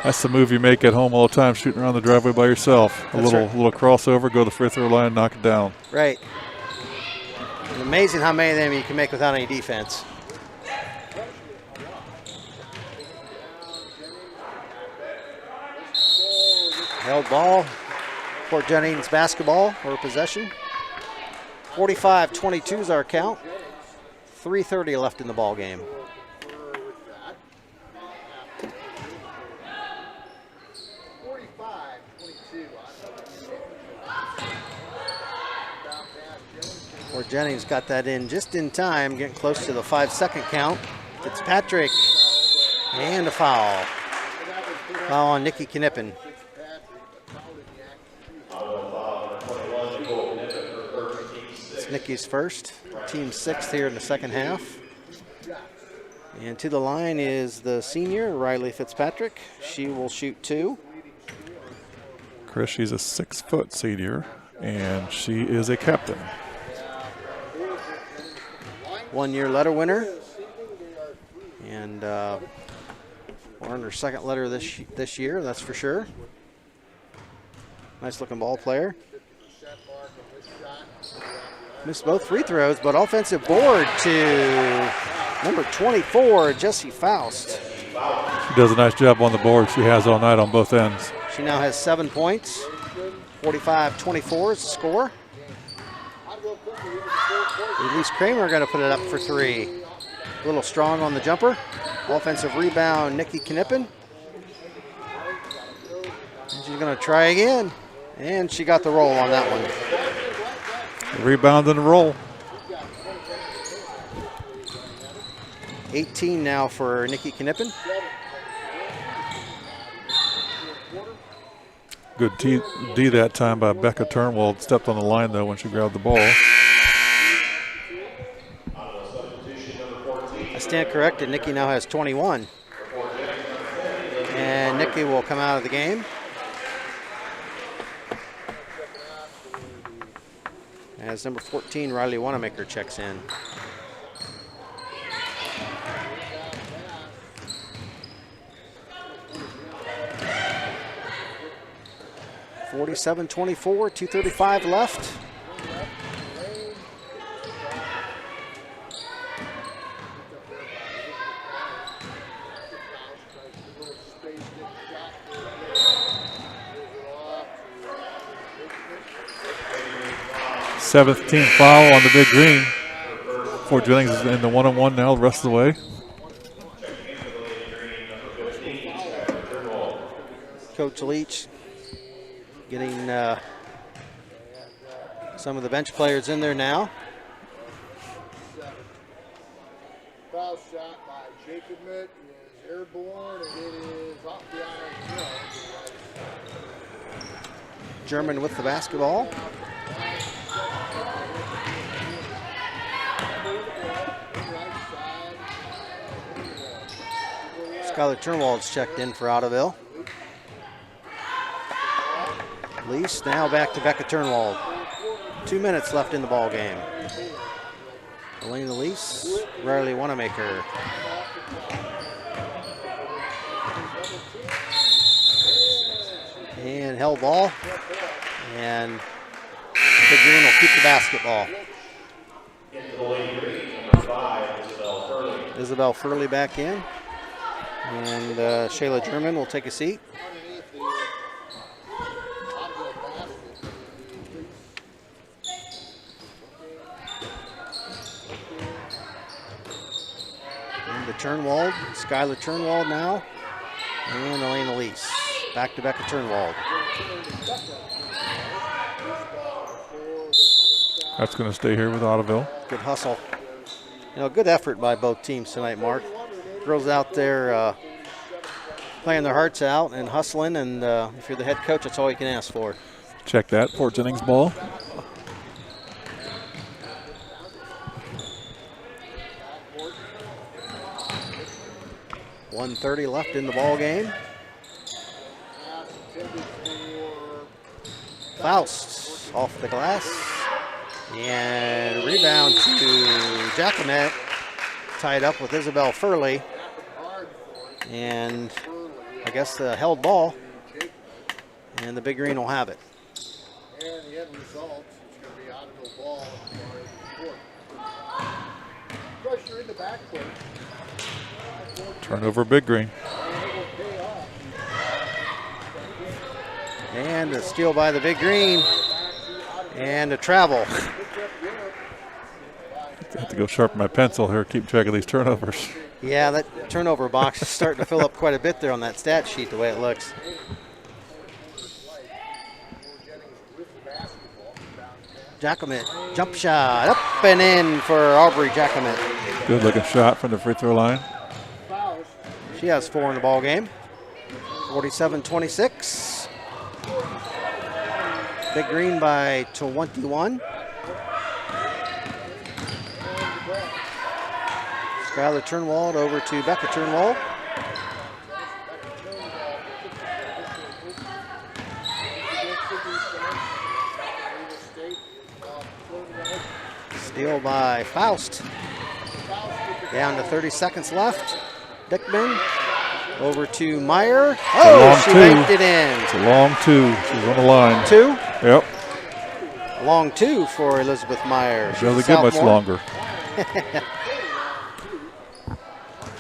That's the move you make at home all the time, shooting around the driveway by yourself. That's right. little crossover, go to the free throw line, knock it down. Right. And amazing how many of them you can make without any defense. Held ball. Fort Jennings basketball or possession. 45-22 is our count. 3:30 left in the ball game. Fort Jennings got that in just in time, getting close to the 5-second count. Fitzpatrick and a foul. Foul on Nikki Knippen. It's Nikki's first, team 6th here in the second half. And to the line is the senior, Riley Fitzpatrick. She will shoot 2. Chris, she's a 6-foot senior, and she is a captain. 1-year letter winner. And will earn her 2nd letter this year, that's for sure. Nice looking ball player. Missed both free throws, but offensive board to number 24, Jessie Faust. She does a nice job on the board. She has all night on both ends. She now has 7 points. 45-24 is the score. Elise Kramer going to put it up for 3. A little strong on the jumper. Offensive rebound, Nikki Knippen. And she's going to try again. And she got the roll on that one. Rebound and a roll. 18 now for Nikki Knippen. Good D that time by Becca Turnwald. Stepped on the line, though, when she grabbed the ball. I stand corrected. Nikki now has 21. And Nikki will come out of the game. As number 14, Riley Wanamaker checks in. (47-24), 2:35 left. Seventh team foul on the big green. Fort Jennings is in the 1-on-1 now the rest of the way. Coach Leach getting some of the bench players in there now. Foul shot by Jacob Mitt is airborne, and it is off the iron. German with the basketball. Skylar Turnwald's checked in for Ottoville. Lease now back to Becca Turnwald. 2 minutes left in the ball game. Elena Lease, Riley Wanamaker. And held ball. And Big Green will keep the basketball. Isabel Furley back in. And Shayla German will take a seat. And the Turnwald, Skylar Turnwald now. And Elena Lease. Back to Becca Turnwald. That's going to stay here with Ottoville. Good hustle. You know, good effort by both teams tonight, Mark. Girls out there playing their hearts out and hustling, and if you're the head coach, that's all you can ask for. Check that, Fort Jennings ball. .130 left in the ball game. Faust off the glass. And rebound to Jacomet. Tied up with Isabel Furley. And I guess the held ball. And the Big Green will have it. And the end result is going to be Ottoville ball as far as the court. Pressure in the backcourt. Turnover, Big Green. And a steal by the Big Green. And a travel. I have to go sharpen my pencil here, keep track of these turnovers. Yeah, that turnover box is starting to fill up quite a bit there on that stat sheet, the way it looks. Jacomet, jump shot, up and in for Aubrey Jacomet. Good looking shot from the free throw line. She has 4 in the ball game. 47-26. Big Green by 21. Skylar Turnwald over to Becca Turnwald. Steal by Faust. Down to 30 seconds left. Dickman over to Meyer. Oh, she banked it in. It's a long two. She's on the line. 2? Yep. A long 2 for Elizabeth Meyer. She doesn't get much longer.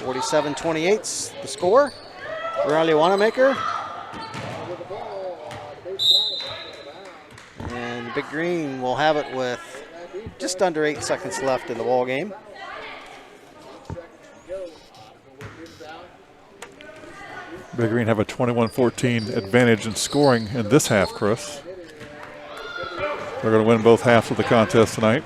47-28's the score. Riley Wanamaker. And Big Green will have it with just under 8 seconds left in the ball game. Big Green have a 21-14 advantage in scoring in this half, Chris. They're going to win both halves of the contest tonight.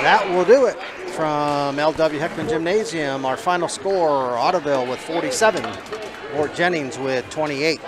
That will do it from LW Heckman Gymnasium. Our final score, Ottoville with 47, Fort Jennings with 28.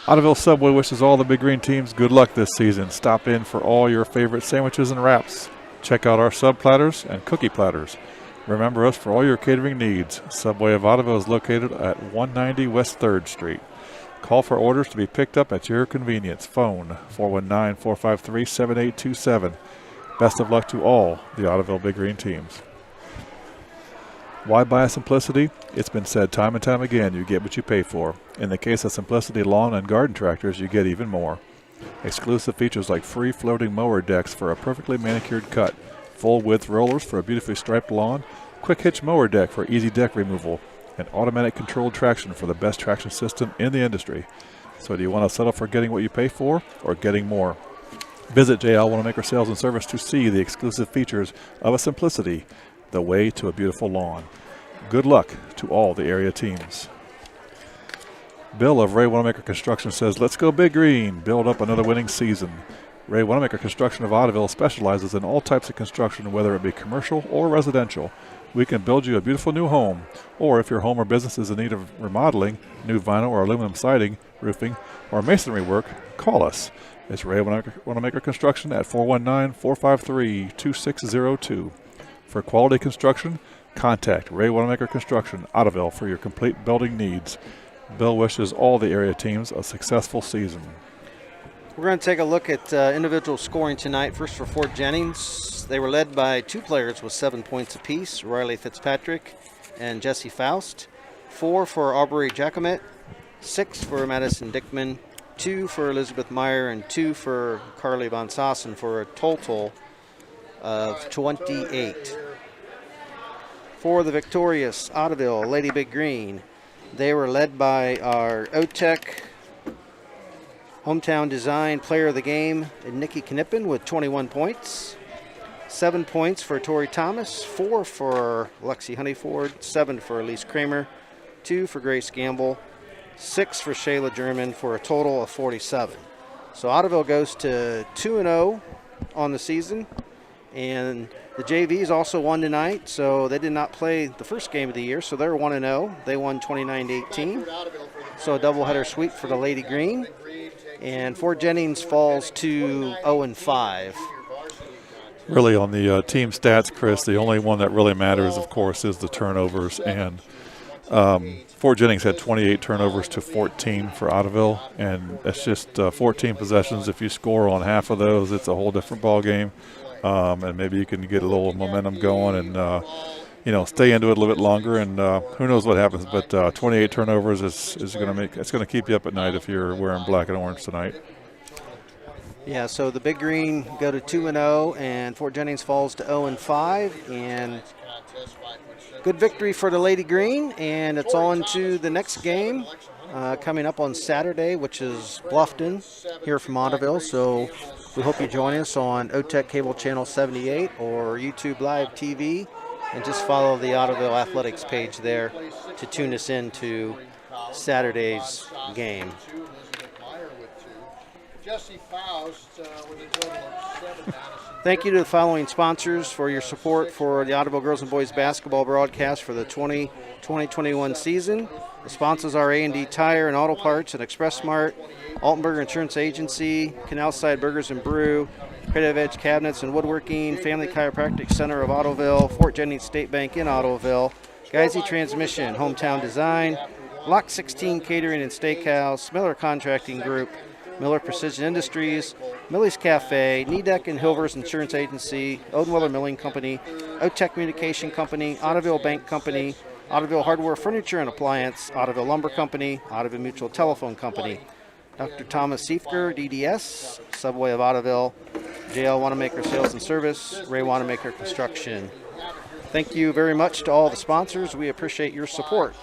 Ottoville Subway wishes all the Big Green teams good luck this season. Stop in for all your favorite sandwiches and wraps. Check out our sub platters and cookie platters. Remember us for all your catering needs. Subway of Ottoville is located at 190 West 3rd Street. Call for orders to be picked up at your convenience. Phone 419-453-7827. Best of luck to all the Ottoville Big Green teams. Why buy Simplicity? It's been said time and time again, you get what you pay for. In the case of Simplicity lawn and garden tractors, you get even more. Exclusive features like free floating mower decks for a perfectly manicured cut, full width rollers for a beautifully striped lawn, quick hitch mower deck for easy deck removal, and automatic controlled traction for the best traction system in the industry. So do you want to settle for getting what you pay for or getting more? Visit JL Wanamaker Sales and Service to see the exclusive features of a Simplicity, the way to a beautiful lawn. Good luck to all the area teams. Bill of Ray Wanamaker Construction says, let's go Big Green, build up another winning season. Ray Wanamaker Construction of Ottoville specializes in all types of construction, whether it be commercial or residential. We can build you a beautiful new home, or if your home or business is in need of remodeling, new vinyl or aluminum siding, roofing, or masonry work, call us. It's Ray Wanamaker Construction at 419-453-2602. For quality construction, contact Ray Wanamaker Construction, Ottoville, for your complete building needs. Bill wishes all the area teams a successful season. We're going to take a look at individual scoring tonight. First for Fort Jennings, they were led by 2 players with 7 points apiece, Riley Fitzpatrick and Jesse Faust. 4 for Aubrey Jacomet, 6 for Madison Dickman, 2 for Elizabeth Meyer, and 2 for Carly Von Sassen, for a total of 28. For the victorious Ottoville Lady Big Green, they were led by our OTEC Hometown Design Player of the Game, Nikki Knippen, with 21 points. 7 points for Tori Thomas, 4 for Lexi Honeyford, 7 for Elise Kramer, 2 for Grace Gamble, 6 for Shayla German, for a total of 47. So Ottoville goes to 2-0 on the season, And the JVs also won tonight, so they did not play the first game of the year, so they're 1-0. They won 29-18. So a doubleheader sweep for the Lady Green. And Fort Jennings falls to 0-5. Really, on the team stats, Chris, the only one that really matters, of course, is the turnovers. And Fort Jennings had 28 turnovers to 14 for Ottoville, and that's just 14 possessions. If you score on half of those, it's a whole different ball game, and maybe you can get a little momentum going and stay into it a little bit longer. And who knows what happens? But 28 turnovers is going to keep you up at night if you're wearing black and orange tonight. Yeah, so the Big Green go to 2-0, and Fort Jennings falls to 0-5, and good victory for the Lady Green, and it's on to the next game coming up on Saturday, which is Bluffton here from Ottoville. So we hope you join us on OTEC Cable Channel 78 or YouTube Live TV, and just follow the Ottoville Athletics page there to tune us in to Saturday's game. Thank you to the following sponsors for your support for the Ottoville Girls and Boys Basketball broadcast for the 2020-21 season. The sponsors are A&D Tire and Auto Parts and Express Smart, Altenberger Insurance Agency, Canalside Burgers and Brew, Creative Edge Cabinets and Woodworking, Family Chiropractic Center of Ottoville, Fort Jennings State Bank in Ottoville, Geisy Transmission, Hometown Design, Block 16 Catering and Steakhouse, Miller Contracting Group, Miller Precision Industries, Millie's Cafe, Nidek and Hilvers Insurance Agency, Odenwiller Milling Company, OTEC Communication Company, Ottoville Bank Company, Ottoville Hardware Furniture and Appliance, Ottoville Lumber Company, Ottoville Mutual Telephone Company, Dr. Thomas Siefker, DDS, Subway of Ottoville, JL Wanamaker Sales and Service, Ray Wanamaker Construction. Thank you very much to all the sponsors. We appreciate your support.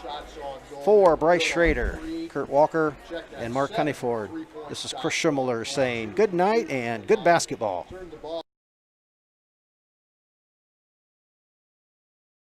For Bryce Schrader, Kurt Walker, and Mark Cunniford, this is Chris Schimmeler saying good night and good basketball.